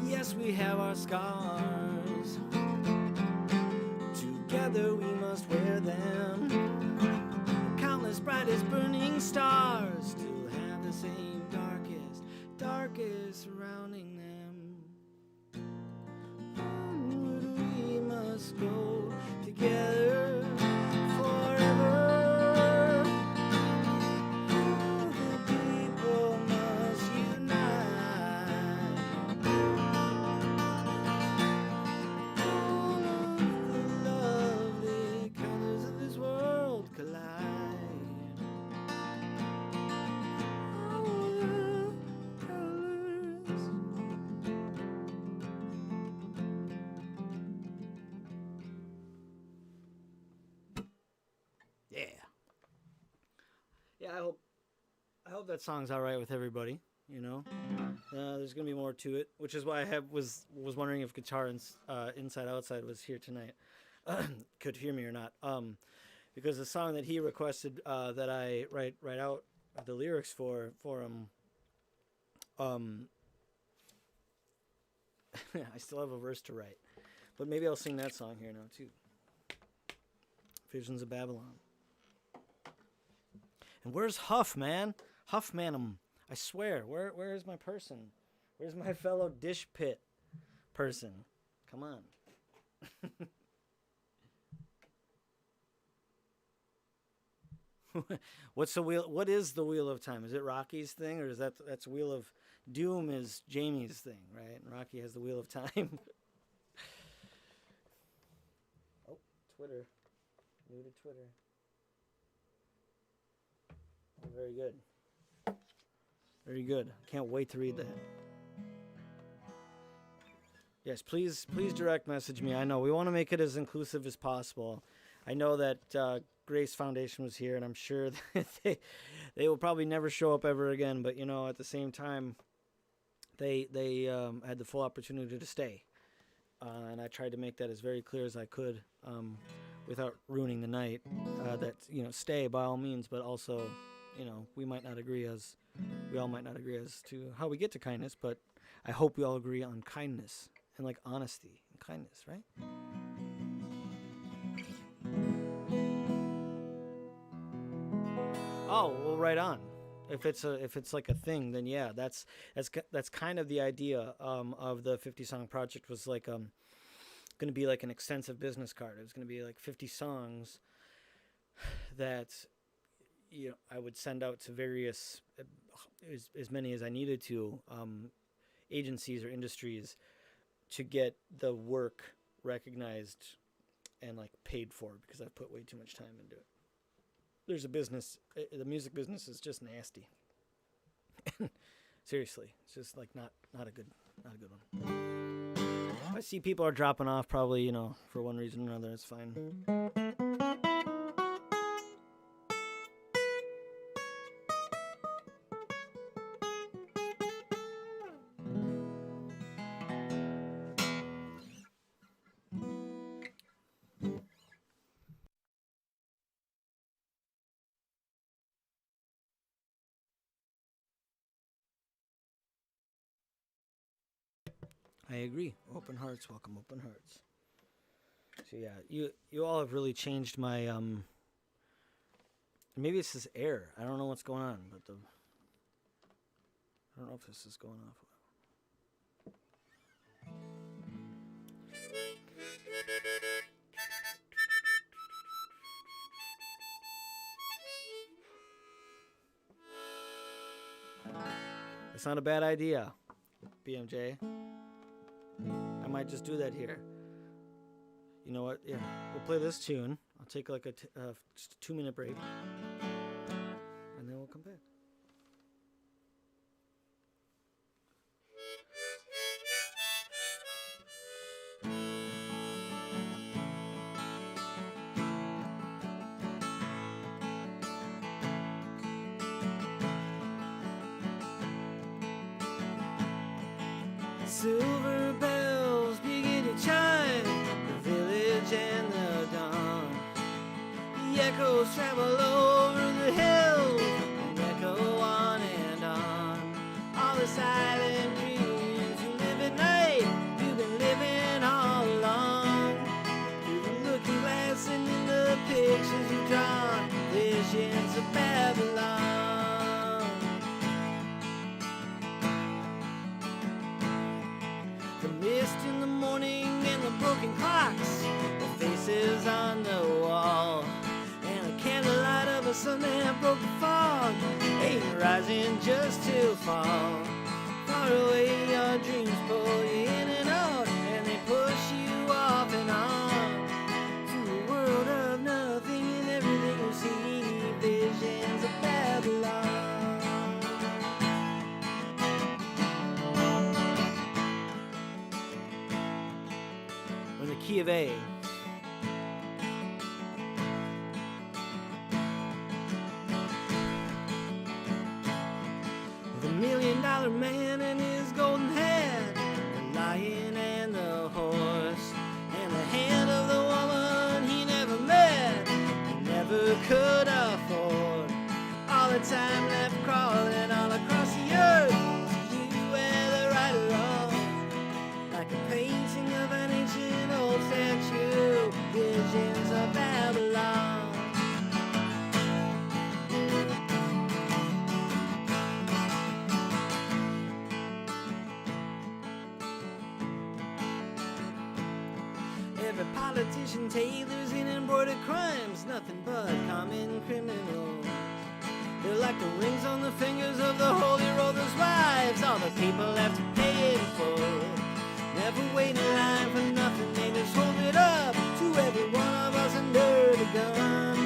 Yes, we have our scars. Together we must wear them. Countless brightest burning stars still have the same darkest surrounding them. Onward we must go together forever. All the people must unite. All of the lovely colors of this world collide. All the colors. Yeah. Yeah, I hope that song's all right with everybody, you know. There's going to be more to it, which is why I was wondering if Guitar Inside Outside was here tonight. Could hear me or not. Because the song that he requested that I write out the lyrics for him, I still have a verse to write. But maybe I'll sing that song here now too. Visions of Babylon. And where's Huff, man? Huff, man, I swear, where is my person? Where's my fellow dish pit person? Come on. What's the wheel? What is the Wheel of Time? Is it Rocky's thing, or is that's Wheel of Doom is Jamie's thing, right? And Rocky has the Wheel of Time. Oh, Twitter. New to Twitter. Oh, very good. Very good. Can't wait to read that. Yes, please direct message me. I know we want to make it as inclusive as possible. I know that Grace Foundation was here, and I'm sure that they will probably never show up ever again. But you know, at the same time, they had the full opportunity to stay, and I tried to make that as very clear as I could, without ruining the night. That stay by all means, but also, we all might not agree as to how we get to kindness. But I hope we all agree on kindness and like honesty and kindness, right? Oh, well, right on. If it's like a thing, then yeah, that's kind of the idea of the 50 song project. Was like going to be like an extensive business card. It was going to be like 50 songs that I would send out to various as many as I needed to, agencies or industries to get the work recognized and like paid for because I've put way too much time into it. There's a business, the music business is just nasty. Seriously, it's just like not a good one. I see people are dropping off probably, for one reason or another. It's fine. I agree. Open hearts, welcome open hearts. So yeah, you all have really changed my maybe it's this air. I don't know what's going on, but I don't know if this is going off. It's not a bad idea, BMJ. I might just do that here. You know what? Yeah, we'll play this tune. I'll take like just a 2-minute break, and then we'll come back. Silver bells begin to chime, the village and the dawn. The echoes travel over the hills and echo on and on. All the silent dreams you live at night, you've been living all along. Through the looking glass and in the pictures you've drawn, visions of Babylon. Mist in the morning and the broken clocks, the faces on the wall, and the candlelight of a sun that broke the fog ain't rising just to fall. Far away your dreams pull you in and out, and they push you off and on to a world of nothing and everything you see, visions of Babylon. Key of A. The $1 million man and his golden head, the lion and the horse, and the hand of the woman he never met, he never could afford. All the time left crawling all across the earth, you whether right or wrong, like a painting of an ancient old statue, visions of Babylon. Every politician tailors in embroidered crimes, nothing but common criminals. They're like the rings on the fingers of the holy rollers' wives, all the people have to pay it for. Never wait in line for nothing, they just hold it up to every one of us under the gun.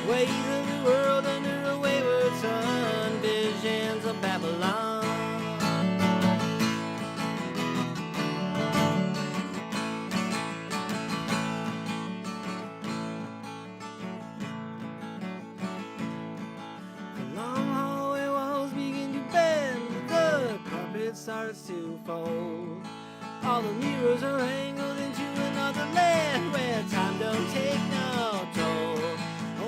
Ways of the world under a wayward sun, visions of Babylon. The long hallway walls begin to bend, the carpet starts to fold. All the mirrors are angled into another land where time don't take no toll.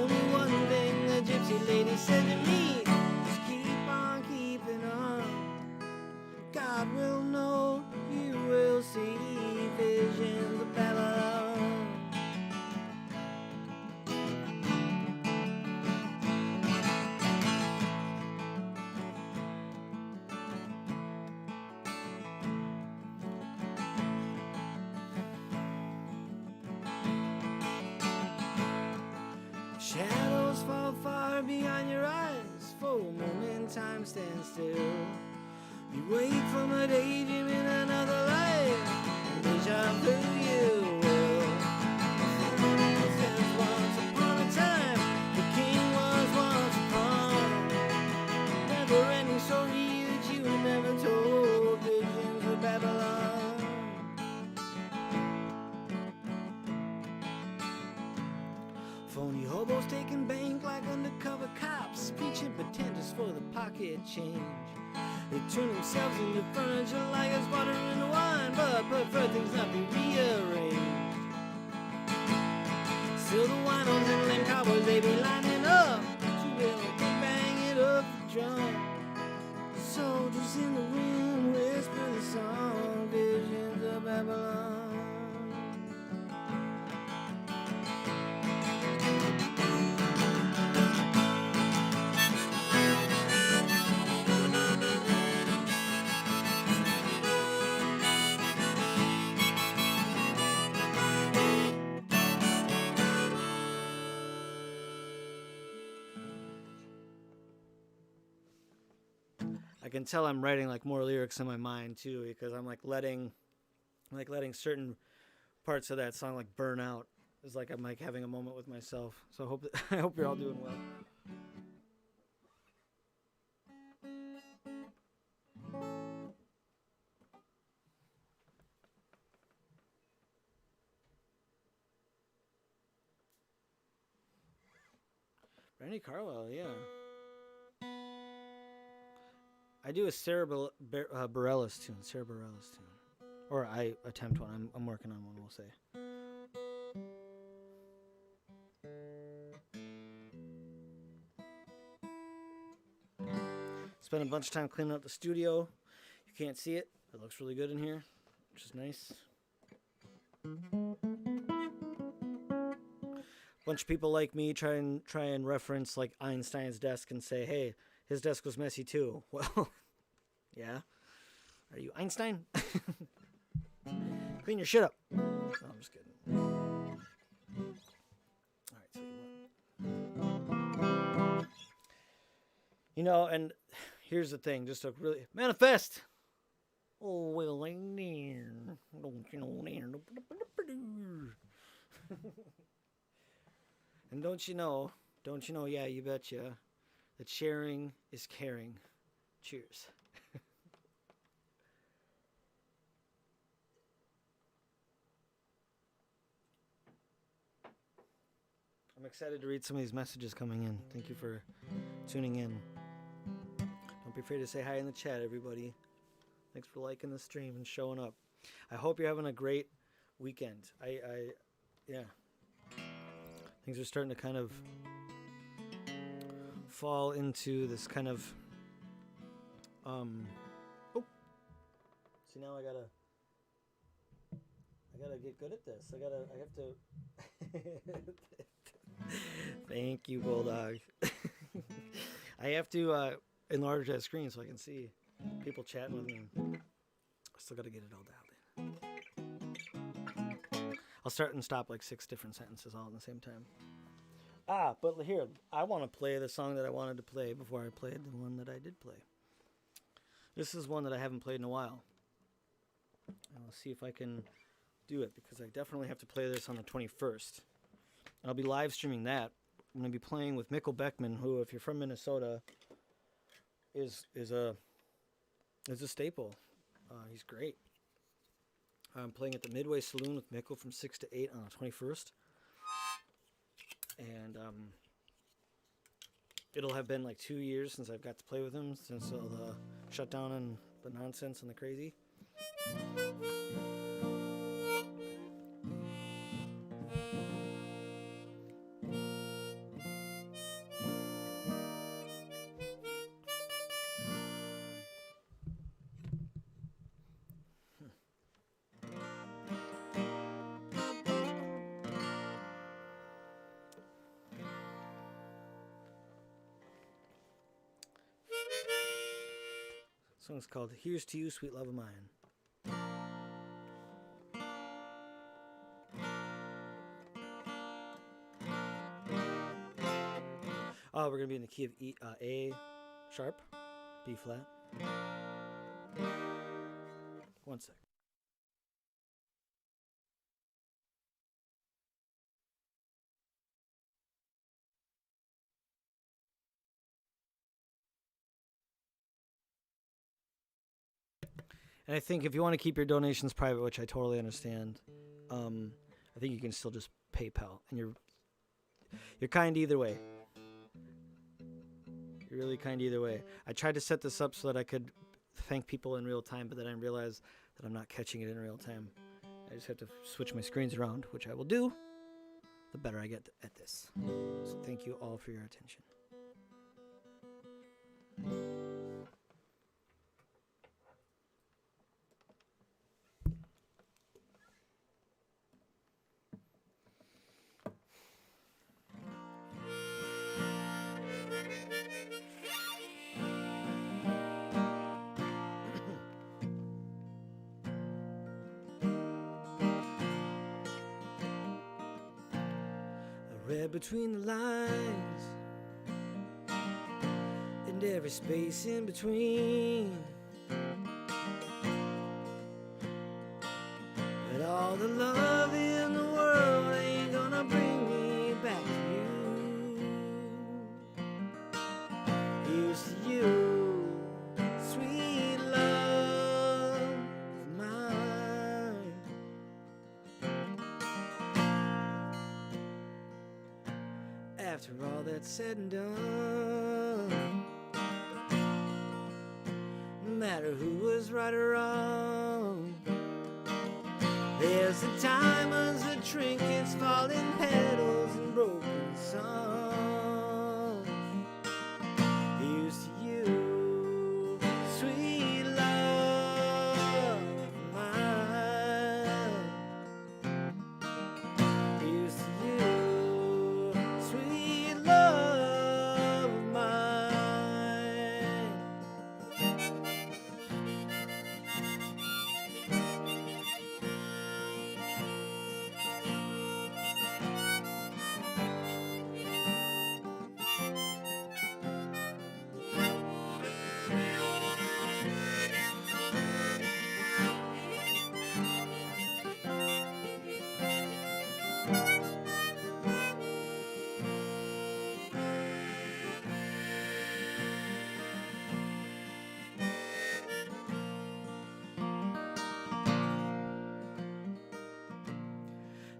Only one thing the gypsy lady said to me, just keep on keeping on. God will know, you will see visions of Babylon. Shadows fall far behind your eyes. For a moment time stands still. You wait for my daydream in another life, and deja vu you will. Since once upon a time, the king was once a pawn. Never-ending story that you had never told, visions of Babylon. Phony hobos taking bank like undercover cops, preaching pretenders for the pocket change. They turn themselves into furniture like it's water into wine, but prefer things not be rearranged. Still the winos and lame cowboys, they be lining up to build a big bang it up the drum. Soldiers in the wind whisper the song, visions of Babylon. I can tell I'm writing like more lyrics in my mind too, because I'm like letting certain parts of that song like burn out. It's like I'm like having a moment with myself. So I hope you're all doing well. Randy Carlisle, yeah. I do a Sarah Bareilles tune, or I attempt one. I'm working on one. We'll say. Spent a bunch of time cleaning up the studio. You can't see it. It looks really good in here, which is nice. Bunch of people like me try and reference like Einstein's desk and say, hey, his desk was messy too. Well, yeah. Are you Einstein? Clean your shit up. No, I'm just kidding. All right, so you know, and here's the thing, just to really manifest. Oh, well, don't you know, and don't you know, yeah, you betcha, that sharing is caring. Cheers. I'm excited to read some of these messages coming in. Thank you for tuning in. Don't be afraid to say hi in the chat, everybody. Thanks for liking the stream and showing up. I hope you're having a great weekend. Yeah. Things are starting to kind of fall into this kind of See, now I gotta get good at this. I have to Thank you, Bulldog. I have to enlarge that screen so I can see people chatting with me. I still gotta get it all dialed in. I'll start and stop like 6 different sentences all at the same time. But here, I want to play the song that I wanted to play before I played the one that I did play. This is one that I haven't played in a while. I'll see if I can do it, because I definitely have to play this on the 21st. I'll be live streaming that. I'm going to be playing with Mikkel Beckman, who, if you're from Minnesota, is a staple. He's great. I'm playing at the Midway Saloon with Mikkel from 6 to 8 on the 21st. And it'll have been like 2 years since I've got to play with him, since all the shutdown and the nonsense and the crazy. The song's called Here's to You, Sweet Love of Mine. We're going to be in the key of A sharp, B flat. 1 sec. And I think if you want to keep your donations private, which I totally understand, I think you can still just PayPal, and you're kind either way. You're really kind either way. I tried to set this up so that I could thank people in real time, but then I realized that I'm not catching it in real time. I just have to switch my screens around, which I will do the better I get at this. So thank you all for your attention. I read between the lines and every space in between, but all the love in the world ain't gonna bring me back to you. Here's to you, sweet love of mine. After all that's said and done, no matter who was right or wrong, there's the diamonds, the trinkets, falling petals, and broken songs. Here's to you, sweet love of mine. Here's to you, sweet love of mine.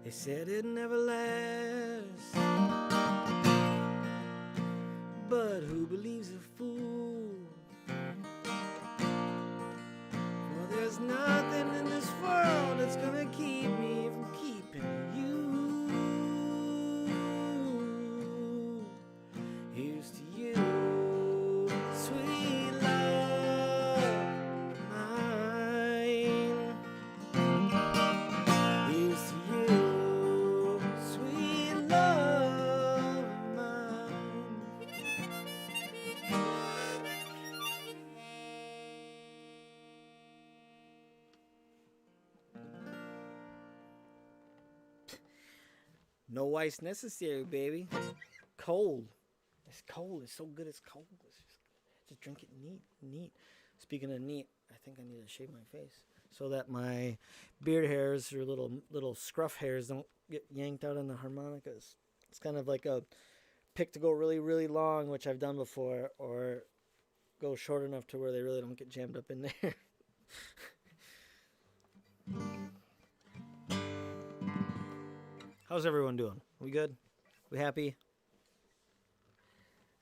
They said it'd never last, but who believes a fool? For there's nothing in this world that's gonna keep me from keeping you. Here's to you, sweet love mine. Here's to you, sweet love mine. No ice necessary, baby. Cold. It's cold. It's so good. It's cold. Just drink it neat. Speaking of neat, I think I need to shave my face so that my beard hairs or little scruff hairs don't get yanked out on the harmonicas. It's kind of like a pick to go really, really long, which I've done before, or go short enough to where they really don't get jammed up in there. How's everyone doing? We good? We happy?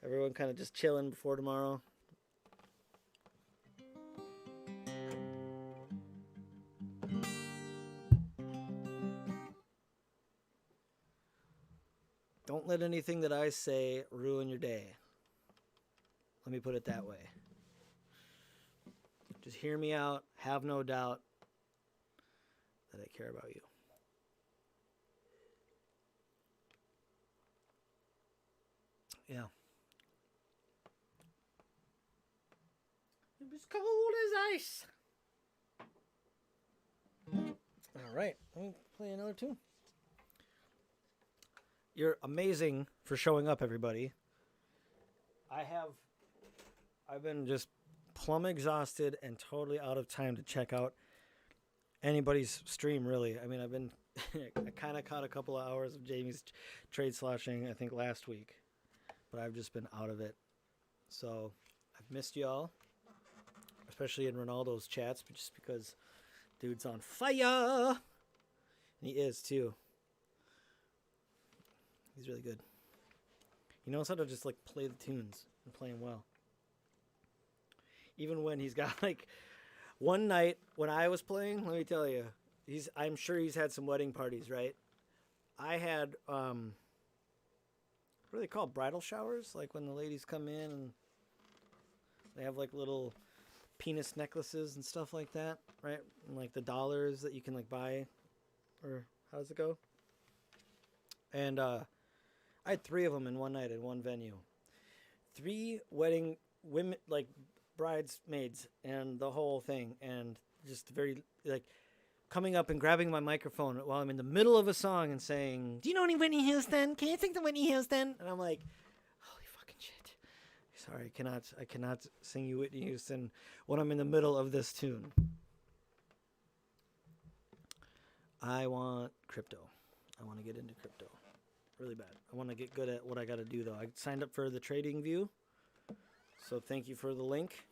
Everyone kind of just chilling before tomorrow? Don't let anything that I say ruin your day. Let me put it that way. Just hear me out. Have no doubt that I care about you. Yeah. It was cold as ice. All right. Let me play another tune. You're amazing for showing up, everybody. I've been just plumb exhausted and totally out of time to check out anybody's stream, really. I mean, I've been I kind of caught a couple of hours of Jamie's trade sloshing, I think, last week, but I've just been out of it. So I've missed y'all, especially in Ronaldo's chats, just because dude's on fire. And he is, too. He's really good. He knows how to just, like, play the tunes and play them well. Even when he's got, like, one night when I was playing, let me tell you, I'm sure he's had some wedding parties, right? I had, what are they called? Bridal showers? Like when the ladies come in and they have like little penis necklaces and stuff like that, right? And like the dollars that you can like buy, or how does it go? And I had 3 of them in one night in one venue. 3 wedding women, like bridesmaids and the whole thing, and just very like coming up and grabbing my microphone while I'm in the middle of a song and saying, "Do you know any Whitney Houston? Can you sing the Whitney Houston?" And I'm like, "Holy fucking shit! Sorry, I cannot sing you Whitney Houston when I'm in the middle of this tune." I want crypto. I want to get into crypto really bad. I want to get good at what I got to do though. I signed up for the Trading View, so thank you for the link.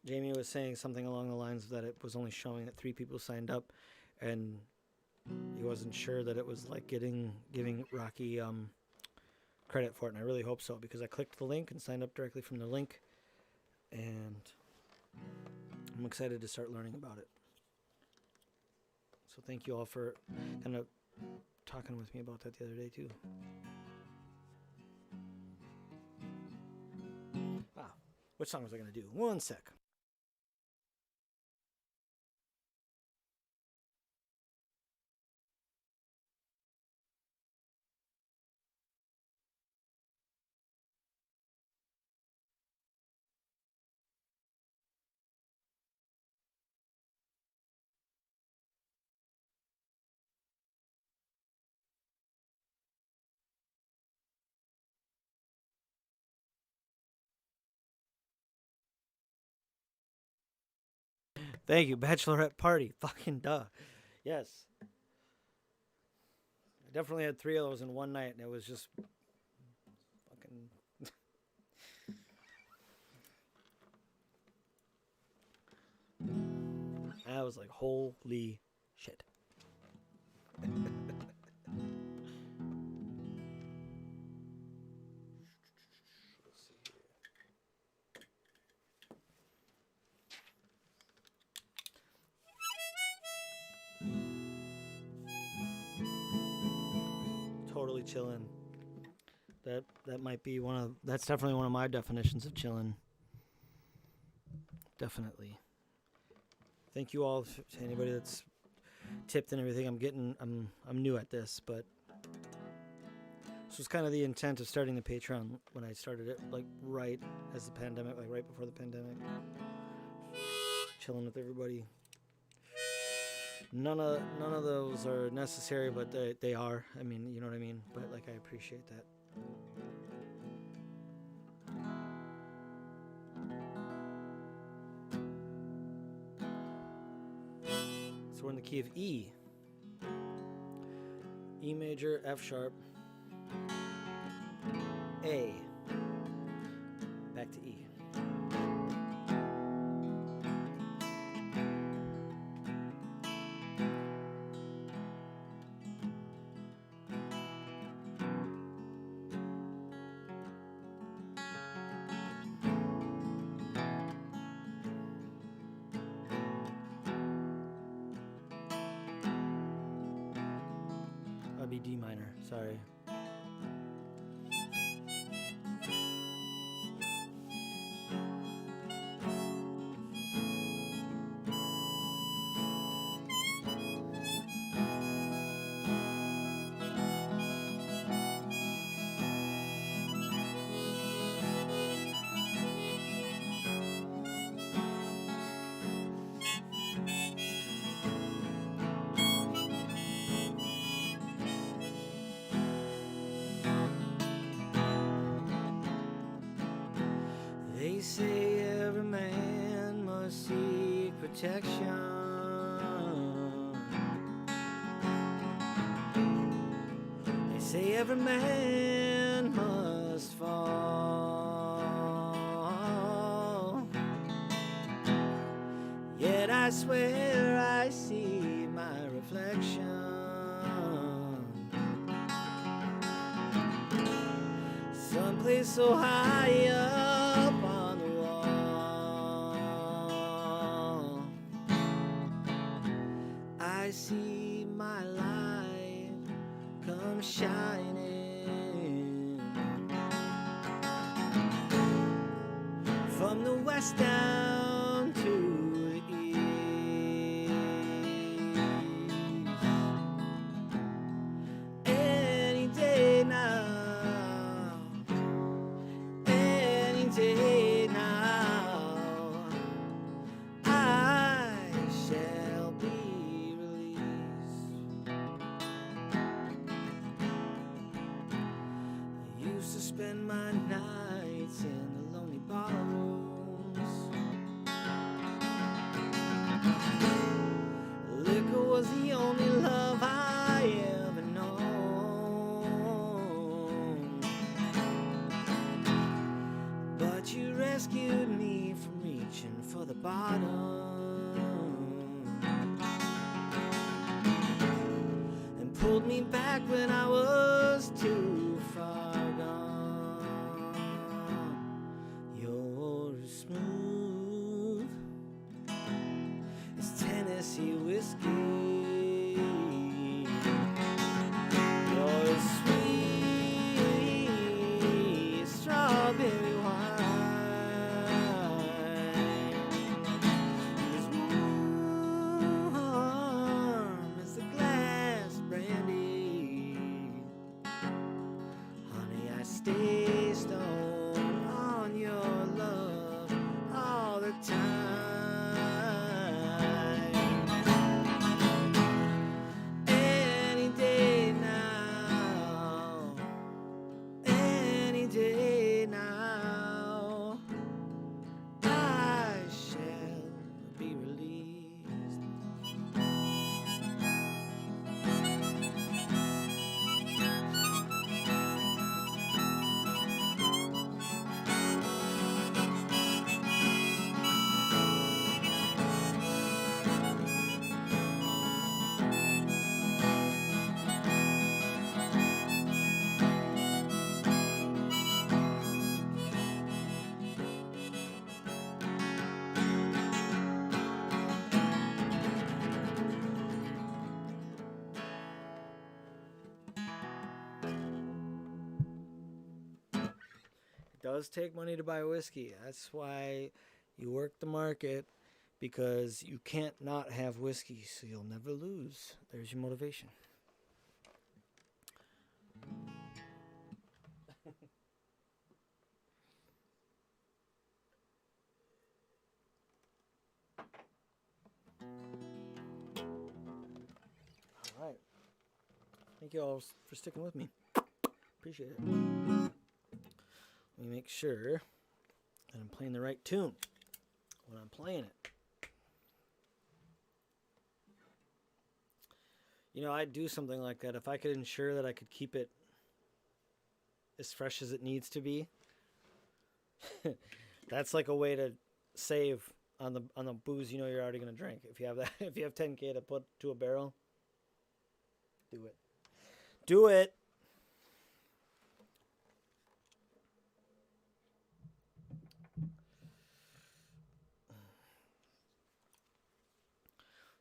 Jamie was saying something along the lines that it was only showing that 3 people signed up, and he wasn't sure that it was like giving Rocky credit for it, and I really hope so, because I clicked the link and signed up directly from the link, and I'm excited to start learning about it. So thank you all for kind of talking with me about that the other day too. Wow, which song was I going to do? One sec. Thank you, bachelorette party. Fucking duh. Yes. I definitely had 3 of those in one night, and it was just fucking. I was like, holy shit. Totally chilling. That might be that's definitely one of my definitions of chilling. Definitely. Thank you all to anybody that's tipped and everything. I'm new at this, but this was kind of the intent of starting the Patreon when I started it, like right as the pandemic, like right before the pandemic. Chilling with everybody. None of those are necessary, but they are. I mean, you know what I mean? But like, I appreciate that. So we're in the key of E. E major, F sharp, A. Back to E. That'd be D minor, sorry. They say every man protection. They say every man must fall, yet I swear I see my reflection someplace so high up on the wall. I see my light come shining from the west down to the east. Any day now, any day now, I shall be released. I used to spend my nights in the lonely ballrooms. Liquor was the only love I ever known, but you rescued me from reaching for the bottom and pulled me back when I was too far gone. You're as smooth as Tennessee whiskey. You're as sweet as strawberry wine. You're as warm as the glass brandy. Honey, I stay stoned on your love all the time. Any day now, any day now, I shall be released. It does take money to buy whiskey. That's why you work the market, because you can't not have whiskey, so you'll never lose. There's your motivation. All right. Thank you all for sticking with me. Appreciate it. Let me make sure that I'm playing the right tune when I'm playing it. You know, I'd do something like that if I could ensure that I could keep it as fresh as it needs to be. That's like a way to save on the booze you know you're already going to drink. If you have that, if you have 10K to put to a barrel, do it. Do it.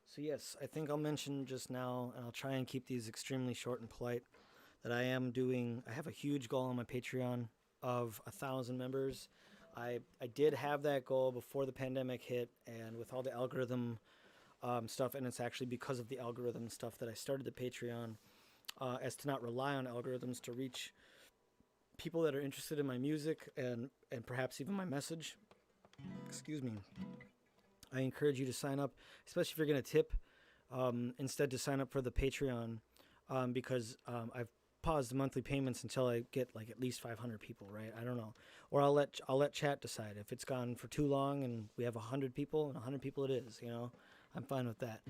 So yes, I think I'll mention just now, and I'll try and keep these extremely short and polite, that I have a huge goal on my Patreon of 1,000 members. I did have that goal before the pandemic hit, and with all the algorithm stuff, and it's actually because of the algorithm stuff that I started the Patreon, as to not rely on algorithms to reach people that are interested in my music and perhaps even my message. Excuse me. I encourage you to sign up, especially if you're going to tip, instead to sign up for the Patreon, because I've pause the monthly payments until I get like at least 500 people, right? I don't know. Or I'll let chat decide. If it's gone for too long and we have 100 people, and 100 people it is, you know. I'm fine with that.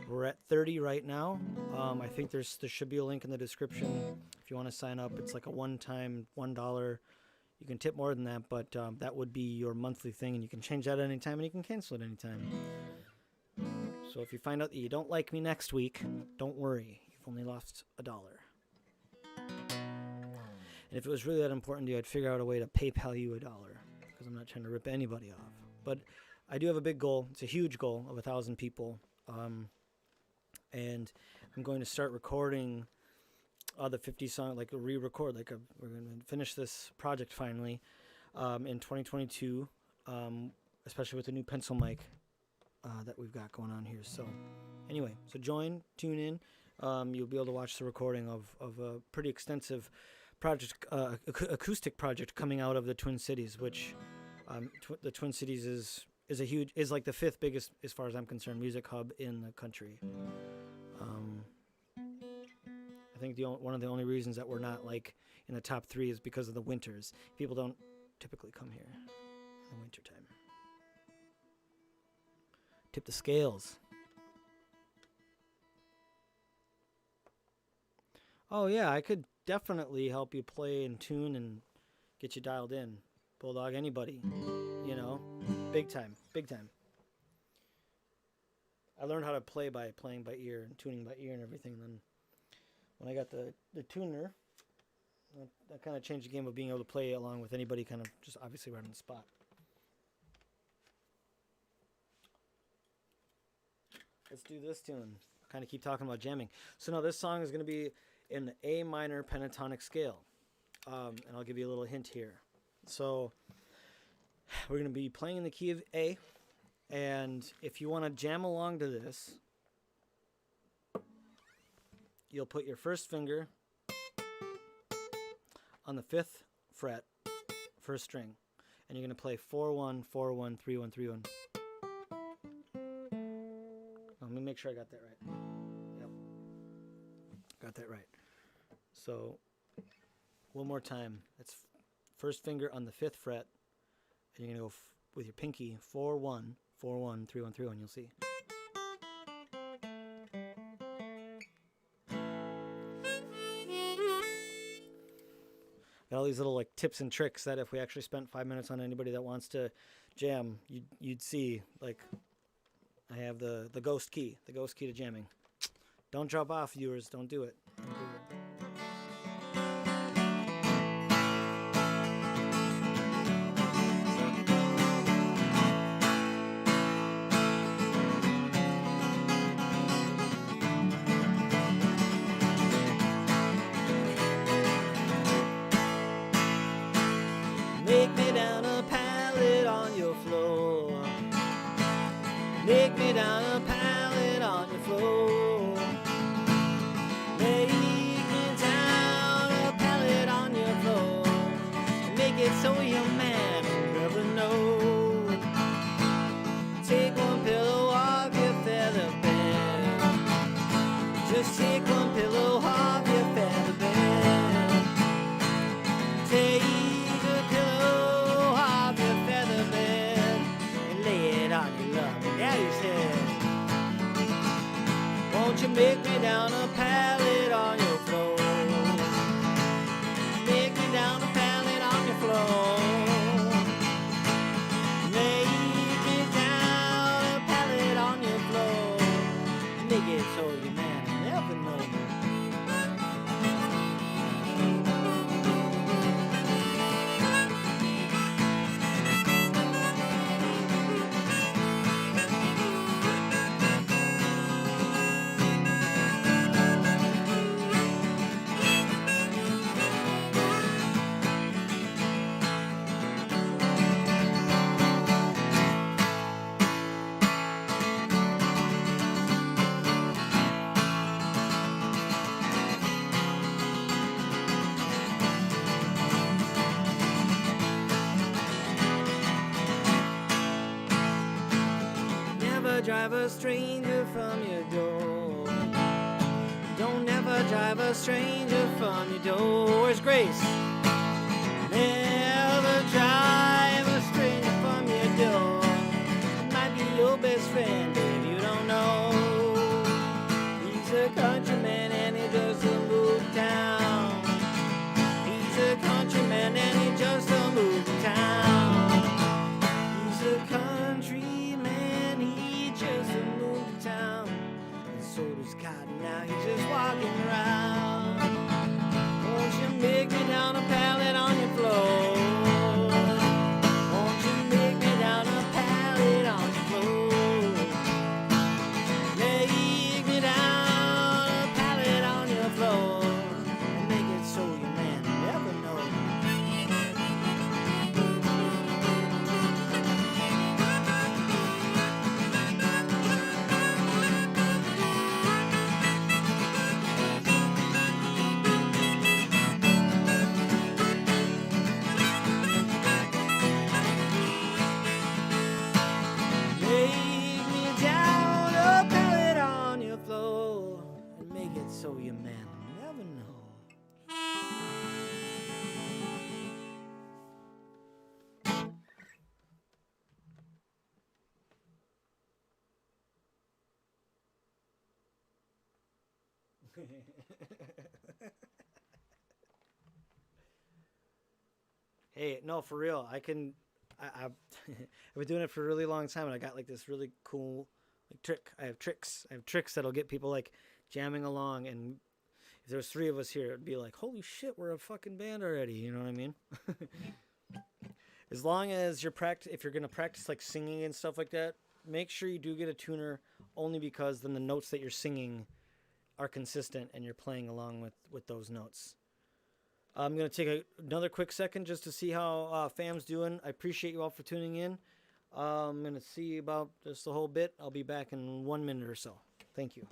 We're at 30 right now. I think there should be a link in the description if you want to sign up. It's like a one-time $1. You can tip more than that, but that would be your monthly thing, and you can change that at any time, and you can cancel it anytime. So if you find out that you don't like me next week, don't worry. You've only lost $1. And if it was really that important to you, I'd figure out a way to PayPal you $1, because I'm not trying to rip anybody off. But I do have a big goal. It's a huge goal of 1,000 people. And I'm going to start recording the 50 song, like a re-record. We're going to finish this project finally in 2022, especially with the new pencil mic that we've got going on here. So anyway, so tune in. You'll be able to watch the recording of a pretty extensive project, acoustic project coming out of the Twin Cities, which the Twin Cities is like the 5th biggest, as far as I'm concerned, music hub in the country. I think one of the only reasons that we're not like in the top 3 is because of the winters. People don't typically come here in the wintertime. Tip the scales. Oh yeah, I could definitely help you play and tune and get you dialed in. Bulldog, anybody, you know, big time. I learned how to play by playing by ear and tuning by ear and everything. And then when I got the tuner, that kind of changed the game of being able to play along with anybody, kind of just obviously right on the spot. Let's do this tune. Kind of keep talking about jamming. So now this song is going to be in A minor pentatonic scale. And I'll give you a little hint here. So we're going to be playing in the key of A. And if you want to jam along to this, you'll put your first finger on the 5th fret, first string. And you're going to play 4-1, 4-1, 3-1, 3-1. Let me make sure I got that right. Yep. Got that right. So, one more time. That's first finger on the 5th fret. And you're going to go with your pinky, 4-1, 4-1, 3-1, 3-1. You'll see. Got all these little like tips and tricks that if we actually spent 5 minutes on anybody that wants to jam, you'd see. Like, I have the ghost key to jamming. Don't drop off, viewers. Don't do it. Don't do it. Make me down a pallet on your floor. Make me down a pallet on your floor. Make me down a pallet on your floor. Make it so your man will never know. Take one pillow off your feather bed. Just take one pillow off your feather bed. Take a pillow off your feather bed and lay it on your love. Daddy said, won't you make me down a pallet on your floor? Make me down a pallet on your floor. Make me down a pallet on your floor. Make it so your man will never know. Drive a stranger from your door. Don't ever drive drive a stranger from your door. Where's Grace? Never drive a stranger from your door. It might be your best friend if you don't know. He's a countryman and he just moved town. He's a countryman and he just moved town. He's a countryman, he just moved town. And so does Cotton now, he's just walking around. Won't you make me down a pallet on your floor? Won't you make me down a pallet on your floor? Make me down a pallet on your floor. And make it so your man never knows. Make me down a pallet on your floor. And make it so your man never know. Hey, no, for real. I've been doing it for a really long time, and I got like this really cool like trick. I have tricks that'll get people like jamming along. And if there was 3 of us here, it'd be like, holy shit, we're a fucking band already. You know what I mean? As long as if you're gonna practice like singing and stuff like that, make sure you do get a tuner. Only because then the notes that you're singing are consistent and you're playing along with those notes. I'm going to take another quick second just to see how fam's doing. I appreciate you all for tuning in. I'm going to see about just the whole bit. I'll be back in 1 minute or so. Thank you.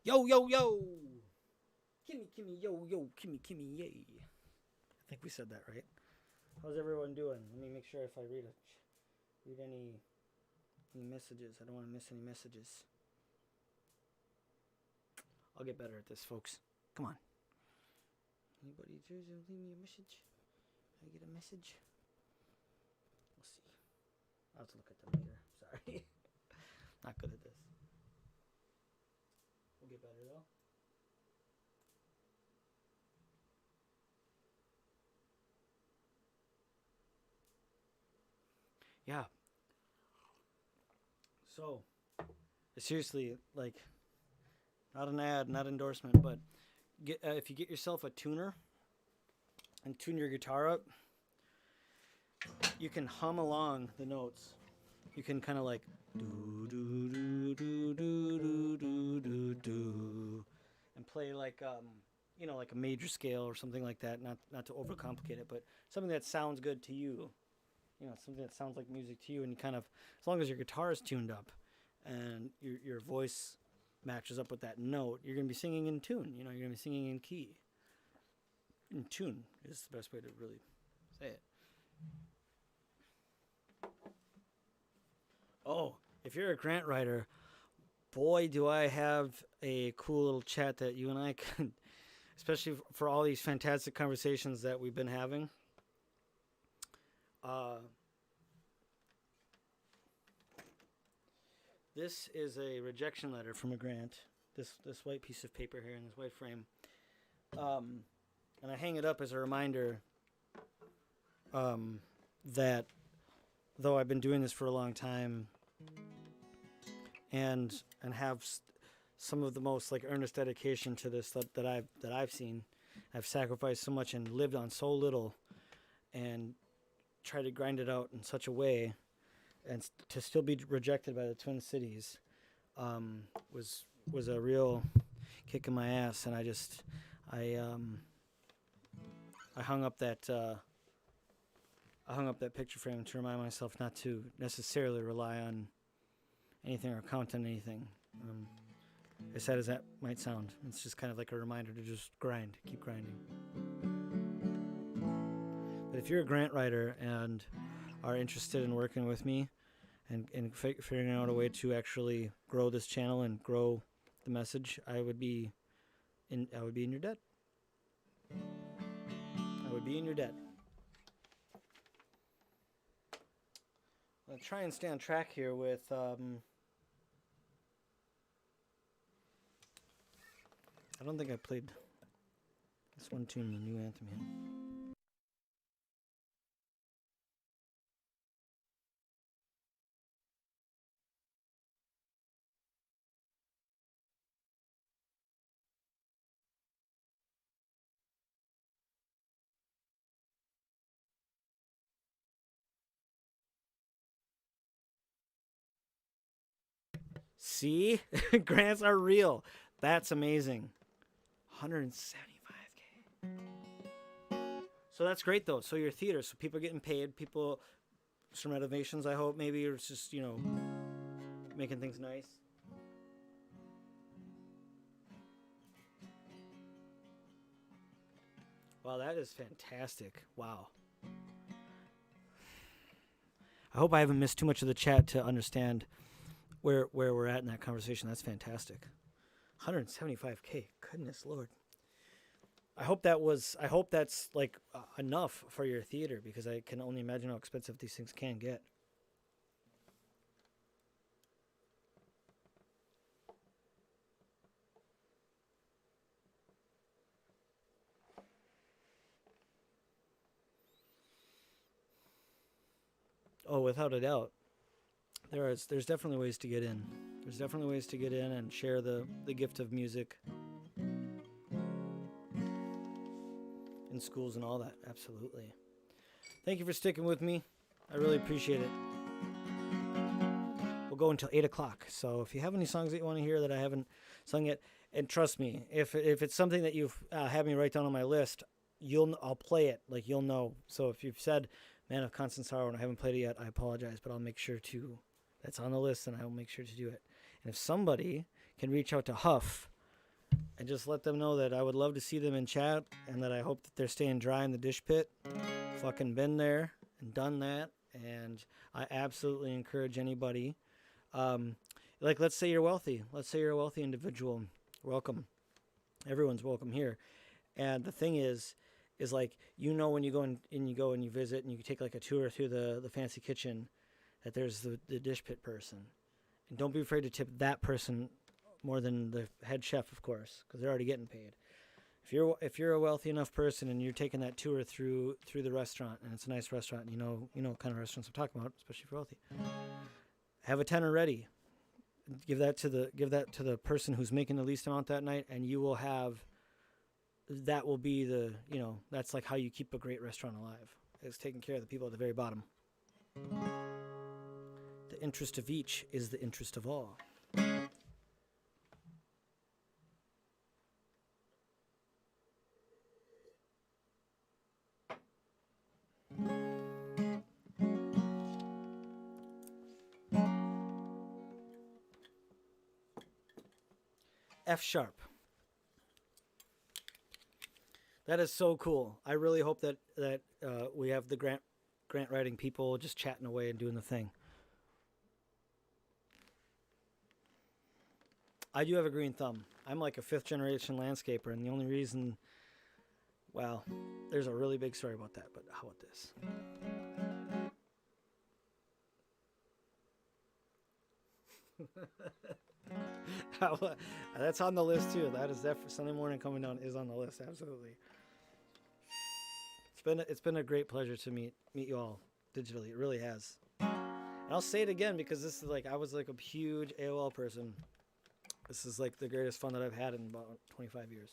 Yo, yo, yo. Kimmy, yo, yo, Kimmy, yay. I think we said that right. How's everyone doing? Let me make sure if I read any messages. I don't want to miss any messages. I'll get better at this, folks. Come on. Anybody leave me a message? Can I get a message? We'll see. I'll have to look at them later. Sorry. Not good at this. We'll get better though. Yeah. So, seriously, like, not an ad, not endorsement, but if you get yourself a tuner and tune your guitar up, you can hum along the notes you can kind of like do do do do do do do do do, and play like like a major scale or something like that. Not to overcomplicate it, but something that sounds good to you. Something that sounds like music to you, and you kind of, as long as your guitar is tuned up, and your voice matches up with that note, you're gonna be singing in tune. You're gonna be singing in key. In tune is the best way to really say it. Oh, if you're a grant writer, boy, do I have a cool little chat that you and I can, especially for all these fantastic conversations that we've been having. This is a rejection letter from a grant. This white piece of paper here in this white frame, and I hang it up as a reminder that though I've been doing this for a long time, and have some of the most like earnest dedication to this that I've seen. I've sacrificed so much and lived on so little, and tried to grind it out in such a way, and to still be rejected by the Twin Cities was a real kick in my ass. And I hung up that picture frame to remind myself not to necessarily rely on anything or count on anything. As sad as that might sound, it's just kind of like a reminder to just grind, keep grinding. But if you're a grant writer and are interested in working with me and figuring out a way to actually grow this channel and grow the message, I would be in your debt. I would be in your debt. I'll try and stay on track here with I don't think I played this one tune, the new anthem here. See? Grants are real. That's amazing. 175K. So that's great though. So your theater, so people are getting paid, people, some renovations I hope maybe, or it's just, making things nice. Wow, that is fantastic. Wow. I hope I haven't missed too much of the chat to understand where we're at in that conversation. That's fantastic. 175K. Goodness Lord. I hope that's like enough for your theater, because I can only imagine how expensive these things can get. Oh, without a doubt. There's definitely ways to get in. There's definitely ways to get in and share the gift of music in schools and all that. Absolutely. Thank you for sticking with me. I really appreciate it. We'll go until 8 o'clock. So if you have any songs that you want to hear that I haven't sung yet, and trust me, if it's something that you've had me write down on my list, I'll play it. Like, you'll know. So if you've said Man of Constant Sorrow and I haven't played it yet, I apologize, but I'll make sure to. That's on the list, and I will make sure to do it. And if somebody can reach out to Huff and just let them know that I would love to see them in chat, and that I hope that they're staying dry in the dish pit. Fucking been there and done that, and I absolutely encourage anybody. Like, let's say you're wealthy. Let's say you're a wealthy individual. Welcome. Everyone's welcome here. And the thing is like, when you go and you visit and you take like a tour through the fancy kitchen, that there's the dish pit person. And don't be afraid to tip that person more than the head chef, of course, because they're already getting paid. If you're a wealthy enough person and you're taking that tour through the restaurant, and it's a nice restaurant, and you know what kind of restaurants I'm talking about, especially if you're wealthy, have a tenner ready. Give that to the person who's making the least amount that night, and you will have. That will be that's like how you keep a great restaurant alive. It's taking care of the people at the very bottom. interest of each is the interest of all. F sharp. That is so cool. I really hope that we have the grant writing people just chatting away and doing the thing. I do have a green thumb. I'm like a 5th generation landscaper, and the only reason, well, there's a really big story about that, but how about this? That's on the list too. That is definitely Sunday morning coming down is on the list. Absolutely. It's been a great pleasure to meet you all digitally. It really has. And I'll say it again because this is like I was like a huge AOL person. This is like the greatest fun that I've had in about 25 years.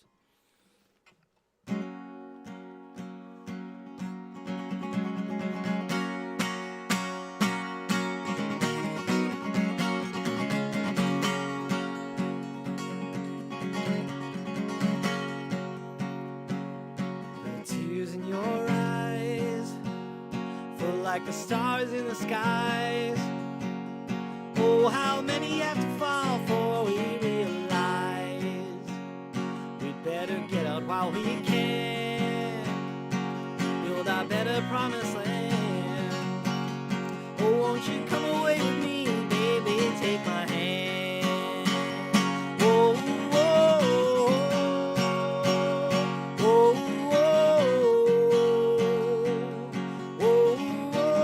Like the stars in the skies. Oh, how many have to fall before we realize we'd better get out while we can, build our better promised land. Oh, won't you come away with me, baby, take my hand. Oh, oh, oh, oh, oh, oh.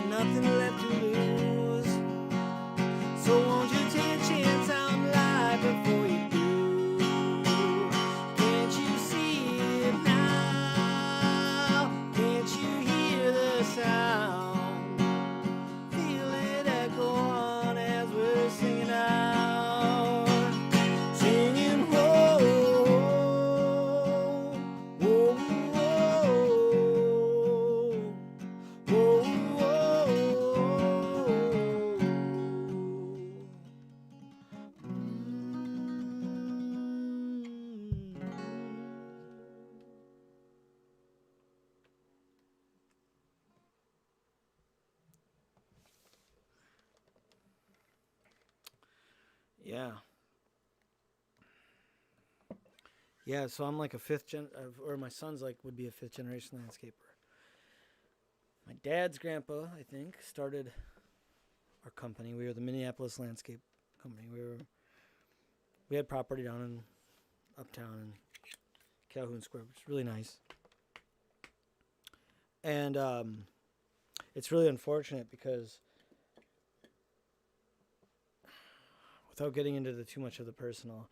Nothing left to lose. So won't you take a chance on life before you do? Can't you see it now? Can't you hear the sound? Feel it echo on as we're singing out. Singing, whoa, whoa, whoa, whoa. Yeah, so I'm like a 5th gen, or my son's like would be a 5th generation landscaper. My dad's grandpa, I think, started our company. We were the Minneapolis Landscape Company. We had property down in uptown in Calhoun Square, which is really nice. And it's really unfortunate because without getting into too much of the personal,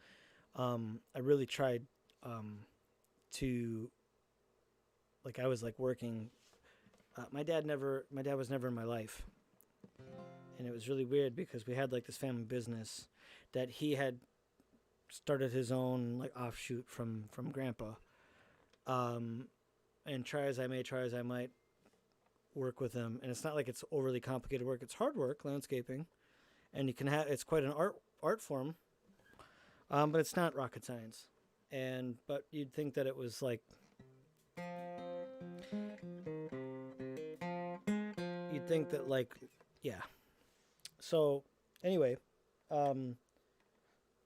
I really tried to, like I was like working. My dad was never in my life, and it was really weird because we had like this family business that he had started his own like offshoot from Grandpa, and try as I might work with him, and it's not like it's overly complicated work. It's hard work, landscaping, and you can have it's quite an art form, but it's not rocket science. But you'd think that it was like yeah. So anyway,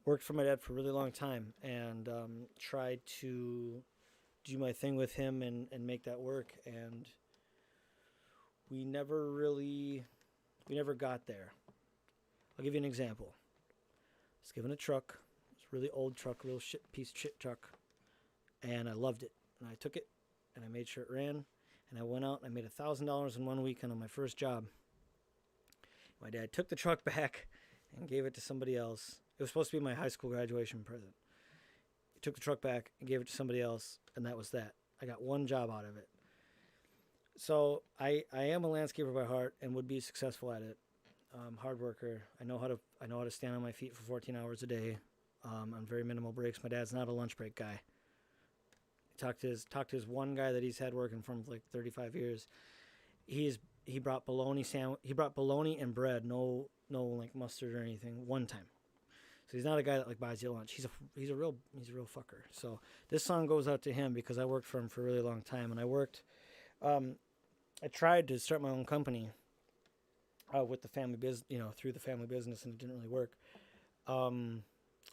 worked for my dad for a really long time and tried to do my thing with him and make that work, and we never got there. I'll give you an example. I was given a truck. It was a really old truck, real piece of shit truck, and I loved it. And I took it, and I made sure it ran, and I went out and I made $1,000 in 1 weekend on my first job. My dad took the truck back and gave it to somebody else. It was supposed to be my high school graduation present. He took the truck back and gave it to somebody else, and that was that. I got one job out of it. So I am a landscaper by heart and would be successful at it. Hard worker. I know how to stand on my feet for 14 hours a day on very minimal breaks. My dad's not a lunch break guy. Talked to his one guy that he's had working for him for like 35 years. He brought bologna and bread, no like mustard or anything, one time. So he's not a guy that like buys you lunch. He's a real fucker. So this song goes out to him because I worked for him for a really long time, and I tried to start my own company with the family business, through the family business, and it didn't really work. And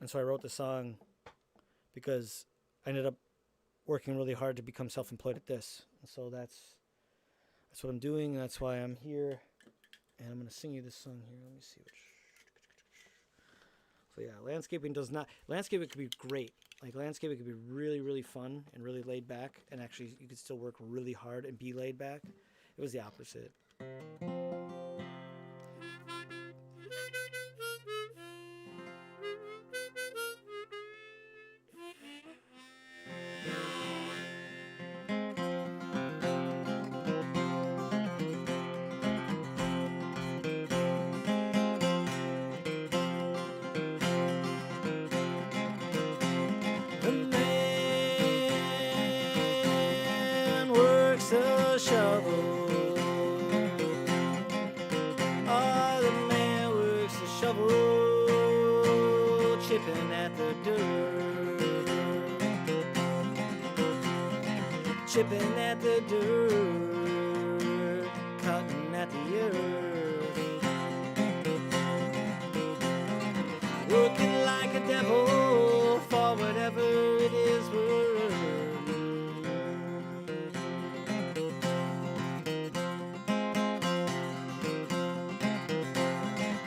so I wrote the song because I ended up working really hard to become self-employed at this. And so that's what I'm doing. And that's why I'm here. And I'm going to sing you this song here. Let me see which. So yeah, landscaping could be great. Like landscaping could be really, really fun and really laid back. And actually you could still work really hard and be laid back. It was the opposite. The man works a shovel. Oh, the man works a shovel, chipping at the dirt. Chipping at the dirt, cutting at the earth. Working like a devil for whatever it is worth.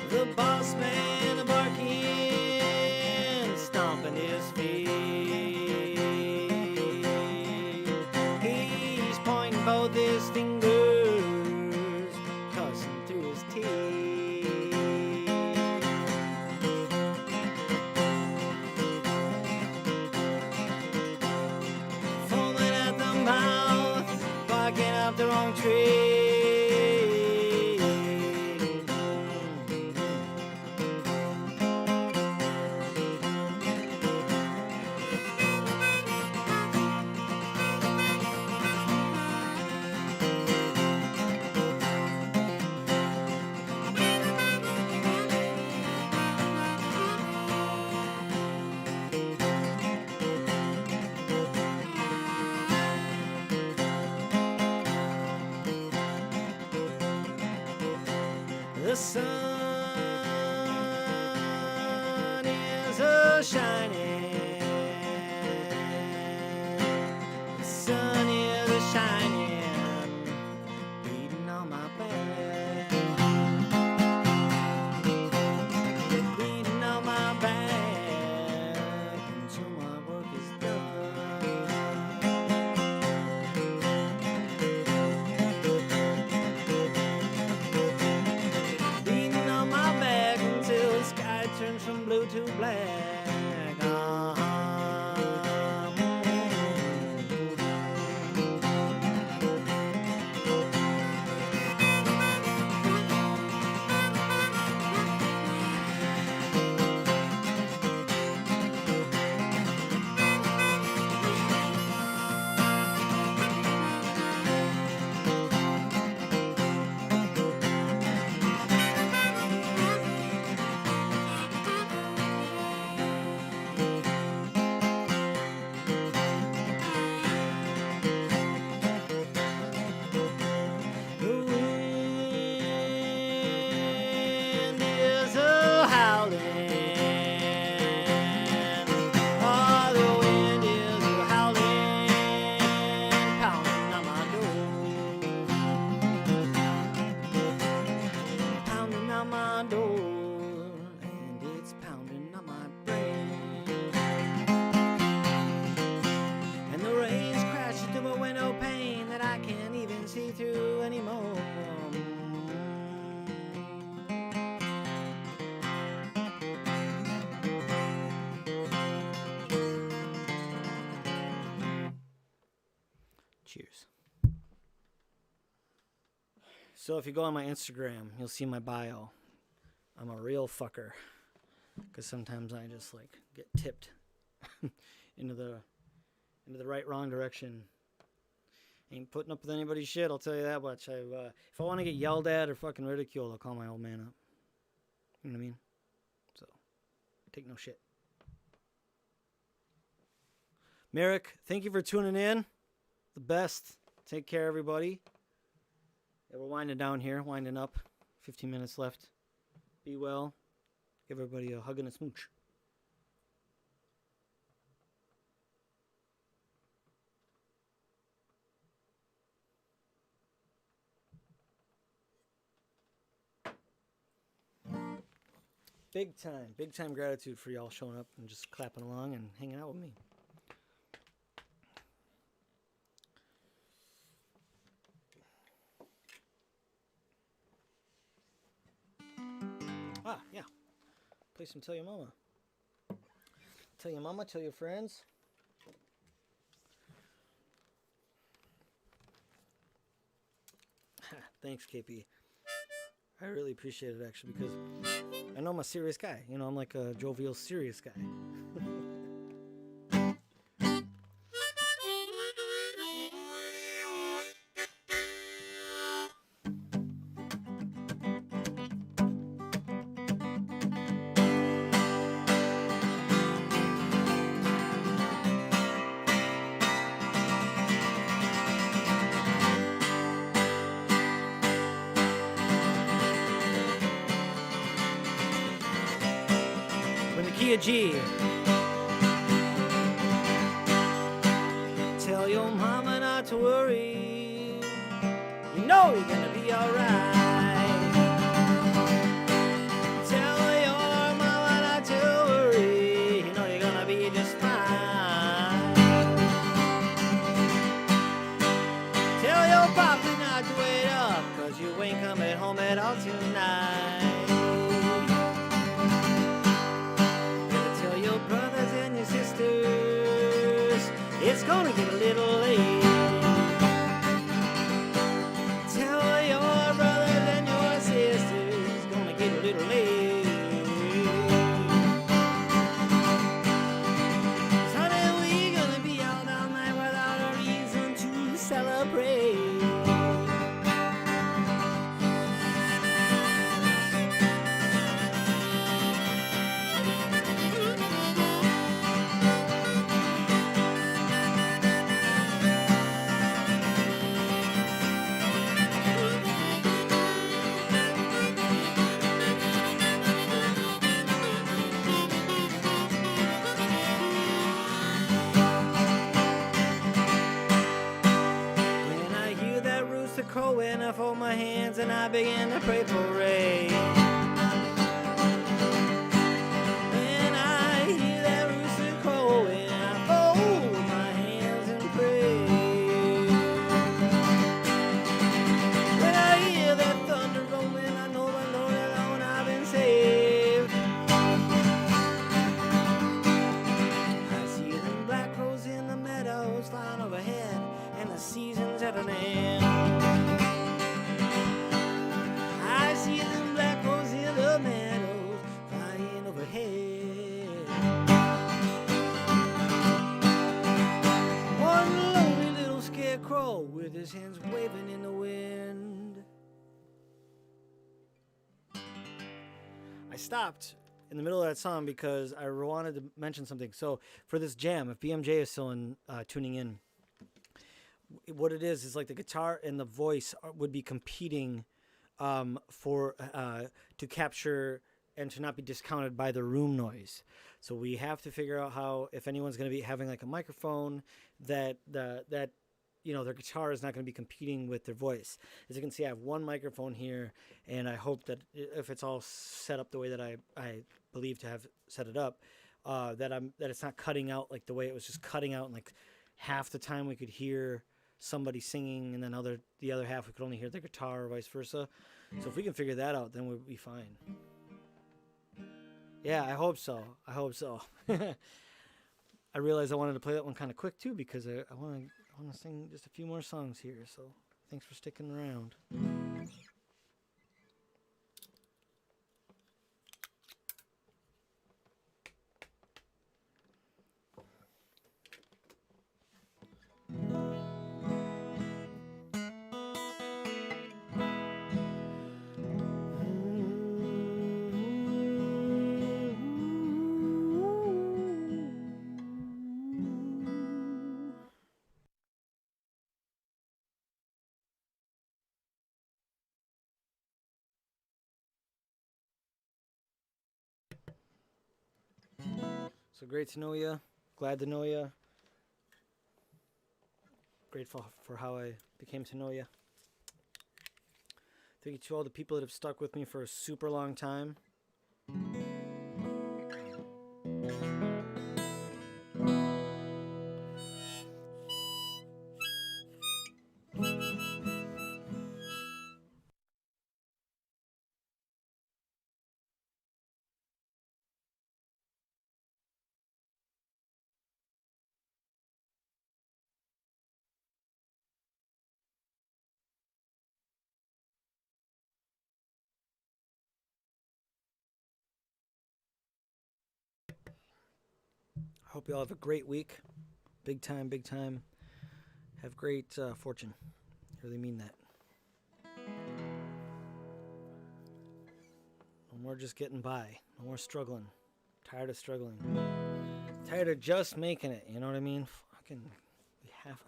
The boss man barking, stomping his feet. He's pointing both his fingers, cussing through his teeth. Barking up the wrong tree. The sun is a-shining. The sun is a-shining, beating on my back. Beating on my back until my work is done. Turns from blue to black. Cheers. So if you go on my Instagram, you'll see my bio. I'm a real fucker. Because sometimes I just like get tipped into the into the wrong direction. Ain't putting up with anybody's shit, I'll tell you that much. If I want to get yelled at or fucking ridiculed, I'll call my old man up. You know what I mean? So, take no shit. Merrick, thank you for tuning in. The best. Take care, everybody. Yeah, we're winding down here, winding up. 15 minutes left. Be well. Give everybody a hug and a smooch. Big time gratitude for y'all showing up and just clapping along and hanging out with me. Yeah. Play some Tell Your Mama. Tell your mama, tell your friends. Thanks, KP. I really appreciate it, actually, because I know I'm a serious guy. You know, I'm like a jovial, serious guy. G. Tell your mama not to worry. You know you're gonna be alright. Tell your mama not to worry. You know you're gonna be just fine. Tell your papa not to wait up, 'cause you ain't coming home at all tonight. Brothers and your sisters, it's gonna get a little late. Tell your brothers and your sisters, it's gonna get a little late. 'Cause honey, we're gonna be out all night without a reason to celebrate. Crowing, I fold my hands and I begin to pray for rain. When I hear that rooster crowing, I fold my hands and pray. When I hear that thunder rolling, I know the Lord alone I've been saved. I see them black crows in the meadows flying overhead, and the season's at an end. See them black crows in the meadows flying overhead. One lonely little scarecrow with his hands waving in the wind. I stopped in the middle of that song because I wanted to mention something. So for this jam, if BMJ is still tuning in, what it is like the guitar and the voice would be competing to capture and to not be discounted by the room noise. So we have to figure out how, if anyone's going to be having like a microphone that you know, their guitar is not going to be competing with their voice. As you can see, I have one microphone here, and I hope that if it's all set up the way that I believe to have set it up, that it's not cutting out like the way it was just cutting out, and like half the time we could hear somebody singing, and then the other half we could only hear the guitar, or vice versa. So if we can figure that out, then we'll be fine. Yeah, I hope so. I realized I wanted to play that one kind of quick too, because I want to sing just a few more songs here. So thanks for sticking around. So great to know you. Glad to know you. Grateful for how I became to know you. Thank you to all the people that have stuck with me for a super long time. I hope you all have a great week. Big time, big time. Have great fortune. I really mean that. No more just getting by. No more struggling. Tired of struggling. Tired of just making it. You know what I mean? Fucking, we have.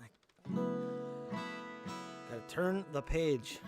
Gotta turn the page.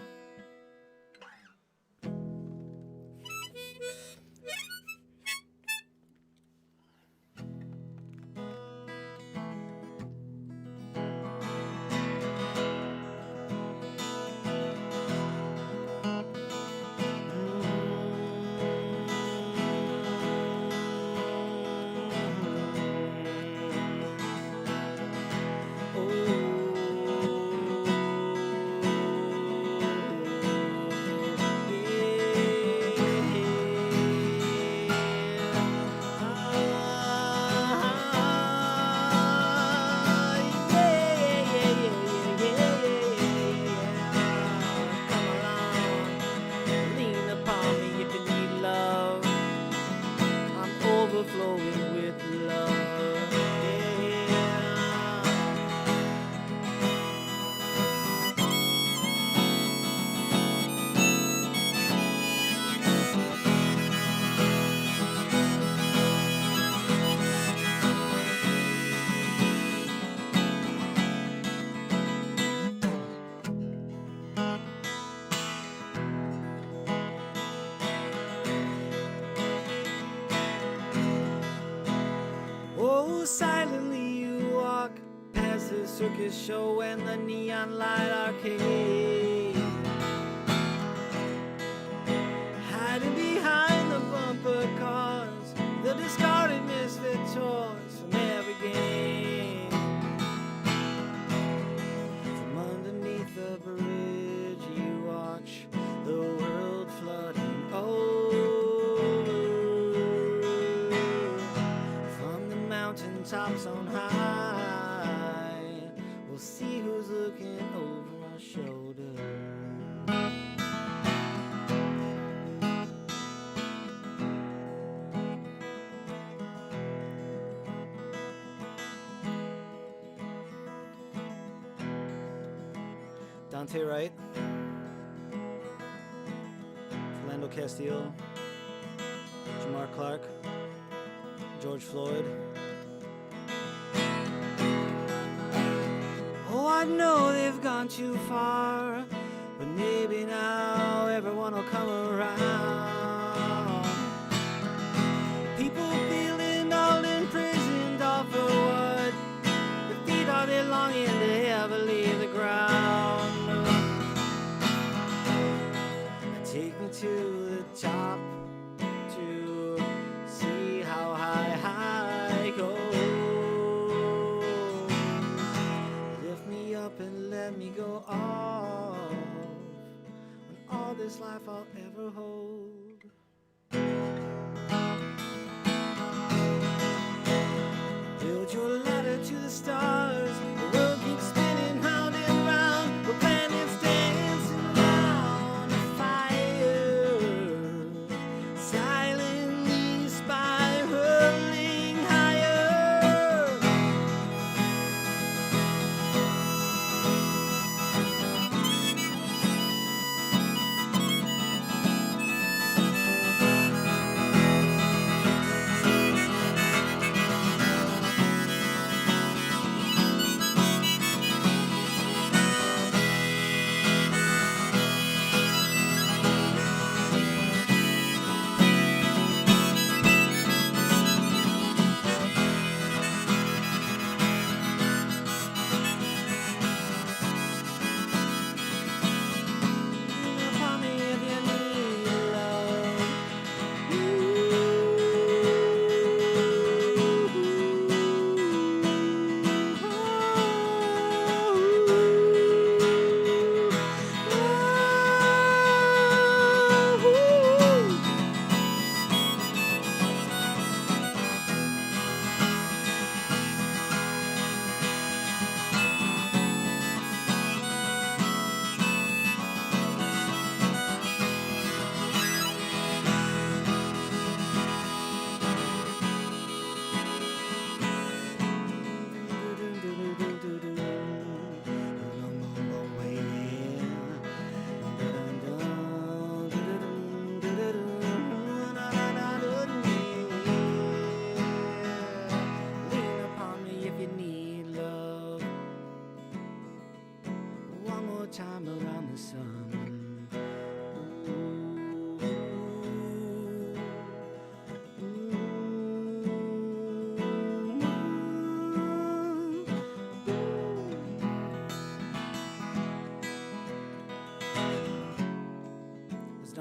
Overflowing with love, yeah. Oh, silently you walk past the circus show and the neon light arcade, hiding behind the bumper cars, the discarded misfit toys from every game. From underneath the bridge you watch the world flooding over. From the mountaintops on high, we'll see who's looking over our shoulder. Dante Wright, Philando Castile, Jamar Clark, George Floyd. Oh, I know they've gone too far, but maybe now everyone will come around. People feeling all imprisoned, all for what? The feet are they longing to ever leave the ground. Take me to the top to see how high goes. Lift me up and let me go off on all this life I'll ever hold. Build your ladder to the stars. The world keeps spinning round and round. The planets dancing round a fire, silently spiraling higher.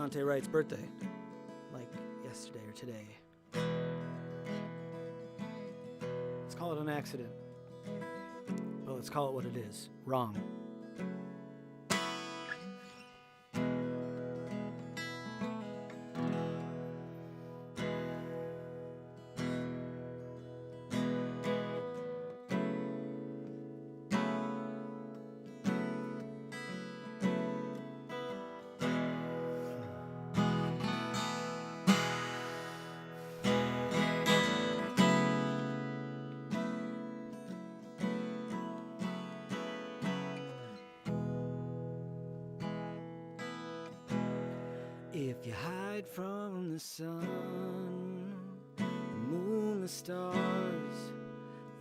Devontae Wright's birthday, like yesterday or today. Let's call it an accident. But let's call it what it is. Wrong. If you hide from the sun, the moon, the stars,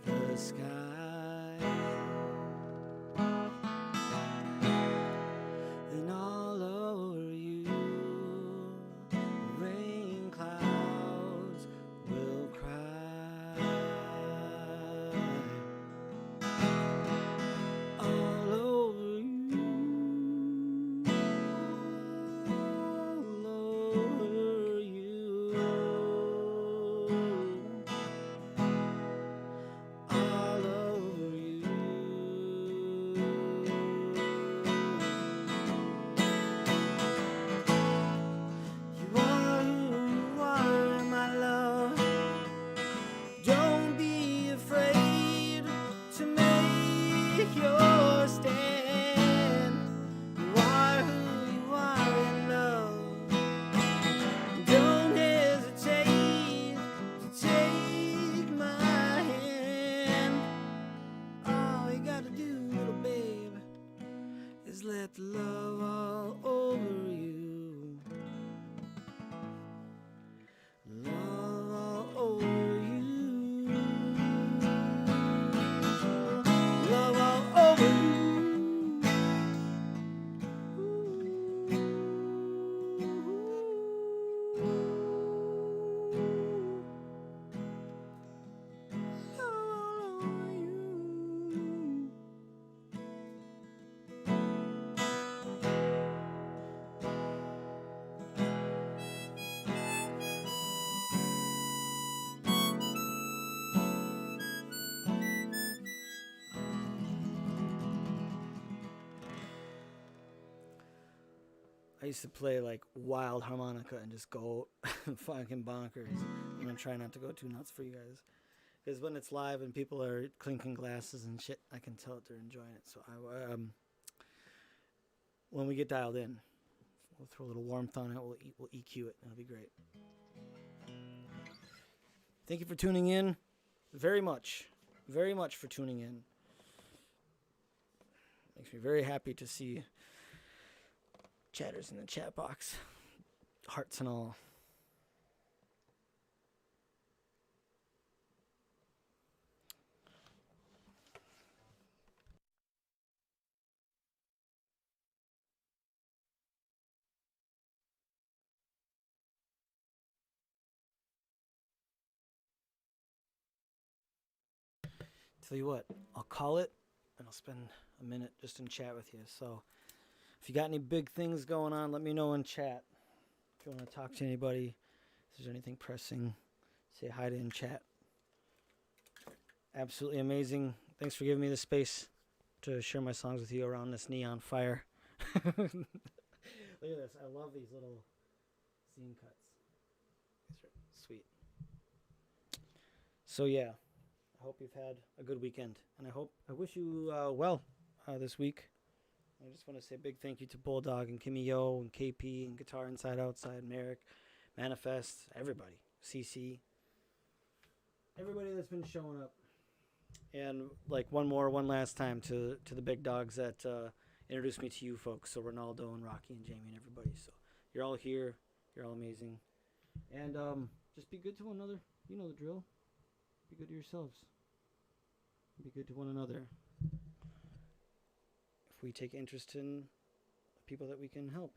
the sky, then all over you, rain clouds will cry. All over you. Your stand. You are who you are in love. Don't hesitate to take my hand. All you gotta do, little babe, is let the love all over you. Love all over you. Love all over you. I used to play like wild harmonica and just go fucking bonkers. I'm gonna try not to go too nuts for you guys, because when it's live and people are clinking glasses and shit, I can tell that they're enjoying it. So when we get dialed in, we'll throw a little warmth on it. We'll EQ it. It'll be great. Thank you for tuning in, very much for tuning in. Makes me very happy to see chatters in the chat box, hearts and all. Tell you what, I'll call it and I'll spend a minute just in chat with you. So if you got any big things going on, let me know in chat. If you want to talk to anybody, if there's anything pressing, say hi to in chat. Absolutely amazing. Thanks for giving me the space to share my songs with you around this neon fire. Look at this. I love these little scene cuts. These are sweet. So yeah, I hope you've had a good weekend, and I wish you well this week. I just want to say a big thank you to Bulldog and Kimmy Yo and KP and Guitar Inside Outside, Merrick, Manifest, everybody, CC, everybody that's been showing up. And like one last time to the big dogs that introduced me to you folks. So Ronaldo and Rocky and Jamie and everybody. So you're all here. You're all amazing. And just be good to one another. You know the drill. Be good to yourselves. Be good to one another. If we take interest in people that we can help,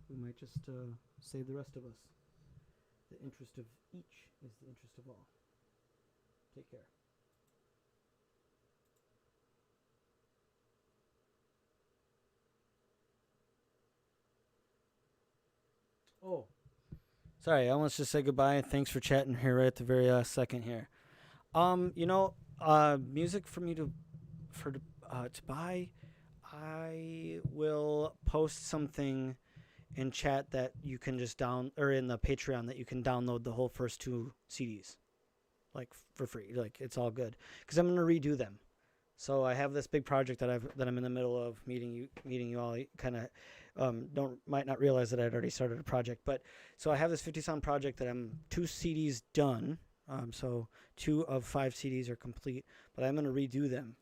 we might just save the rest of us. The interest of each is the interest of all. Take care. Oh, sorry. I almost just said goodbye. Thanks for chatting here right at the very last second here. Music for me to buy. I will post something in chat that you can just or in the Patreon that you can download the whole first two CDs, like for free. Like it's all good because I'm gonna redo them. So I have this big project that I'm in the middle of meeting you all. Kind of might not realize that I'd already started a project, but so I have this 50 song project that I'm 2 CDs done. So 2 of 5 CDs are complete, but I'm gonna redo them.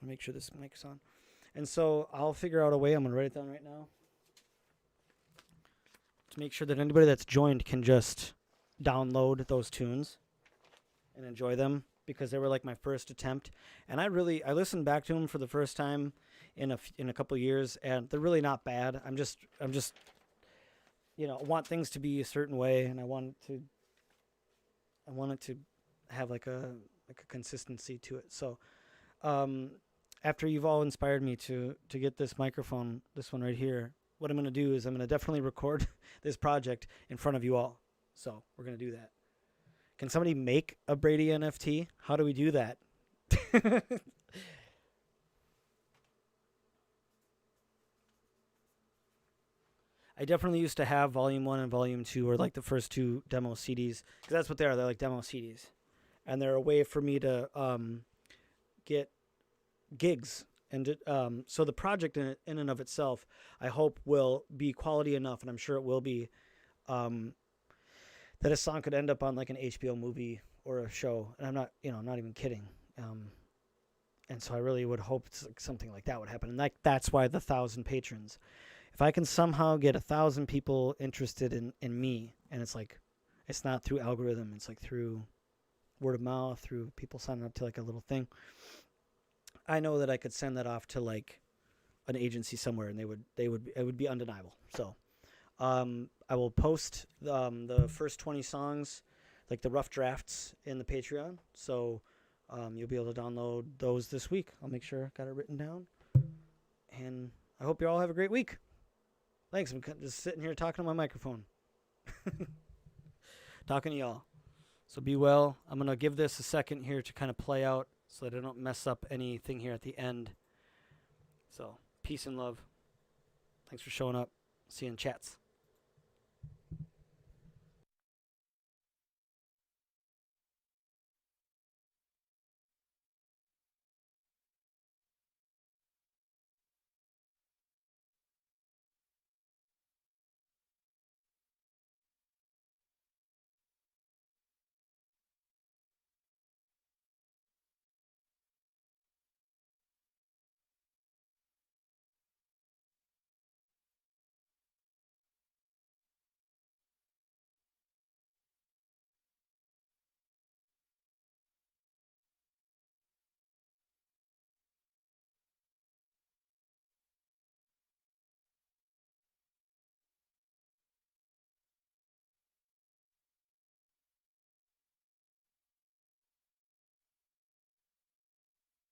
I'll make sure this mic's on, and so I'll figure out a way. I'm gonna write it down right now to make sure that anybody that's joined can just download those tunes and enjoy them because they were like my first attempt. And I listened back to them for the first time in a couple of years, and they're really not bad. I'm just want things to be a certain way, and I want it to have like a consistency to it. So after you've all inspired me to get this microphone, this one right here, what I'm going to do is I'm going to definitely record this project in front of you all. So we're going to do that. Can somebody make a Brady NFT? How do we do that? I definitely used to have Volume 1 and Volume 2, or like the first 2 demo CDs, because that's what they are. They're like demo CDs. And they're a way for me to get gigs. And so the project in and of itself, I hope will be quality enough, and I'm sure it will be, that a song could end up on like an HBO movie or a show. And I'm not even kidding. And so I really would hope something like that would happen. And that's why the 1,000 patrons. If I can somehow get 1,000 people interested in me, and it's like, it's not through algorithm, it's like through word of mouth, through people signing up to like a little thing. I know that I could send that off to like an agency somewhere, and it would be undeniable. So, I will post the first 20 songs, like the rough drafts, in the Patreon. So, you'll be able to download those this week. I'll make sure I got it written down. And I hope you all have a great week. Thanks. I'm just sitting here talking to my microphone. Talking to y'all. So be well. I'm going to give this a second here to kind of play out so that I don't mess up anything here at the end. So peace and love. Thanks for showing up. See you in chats.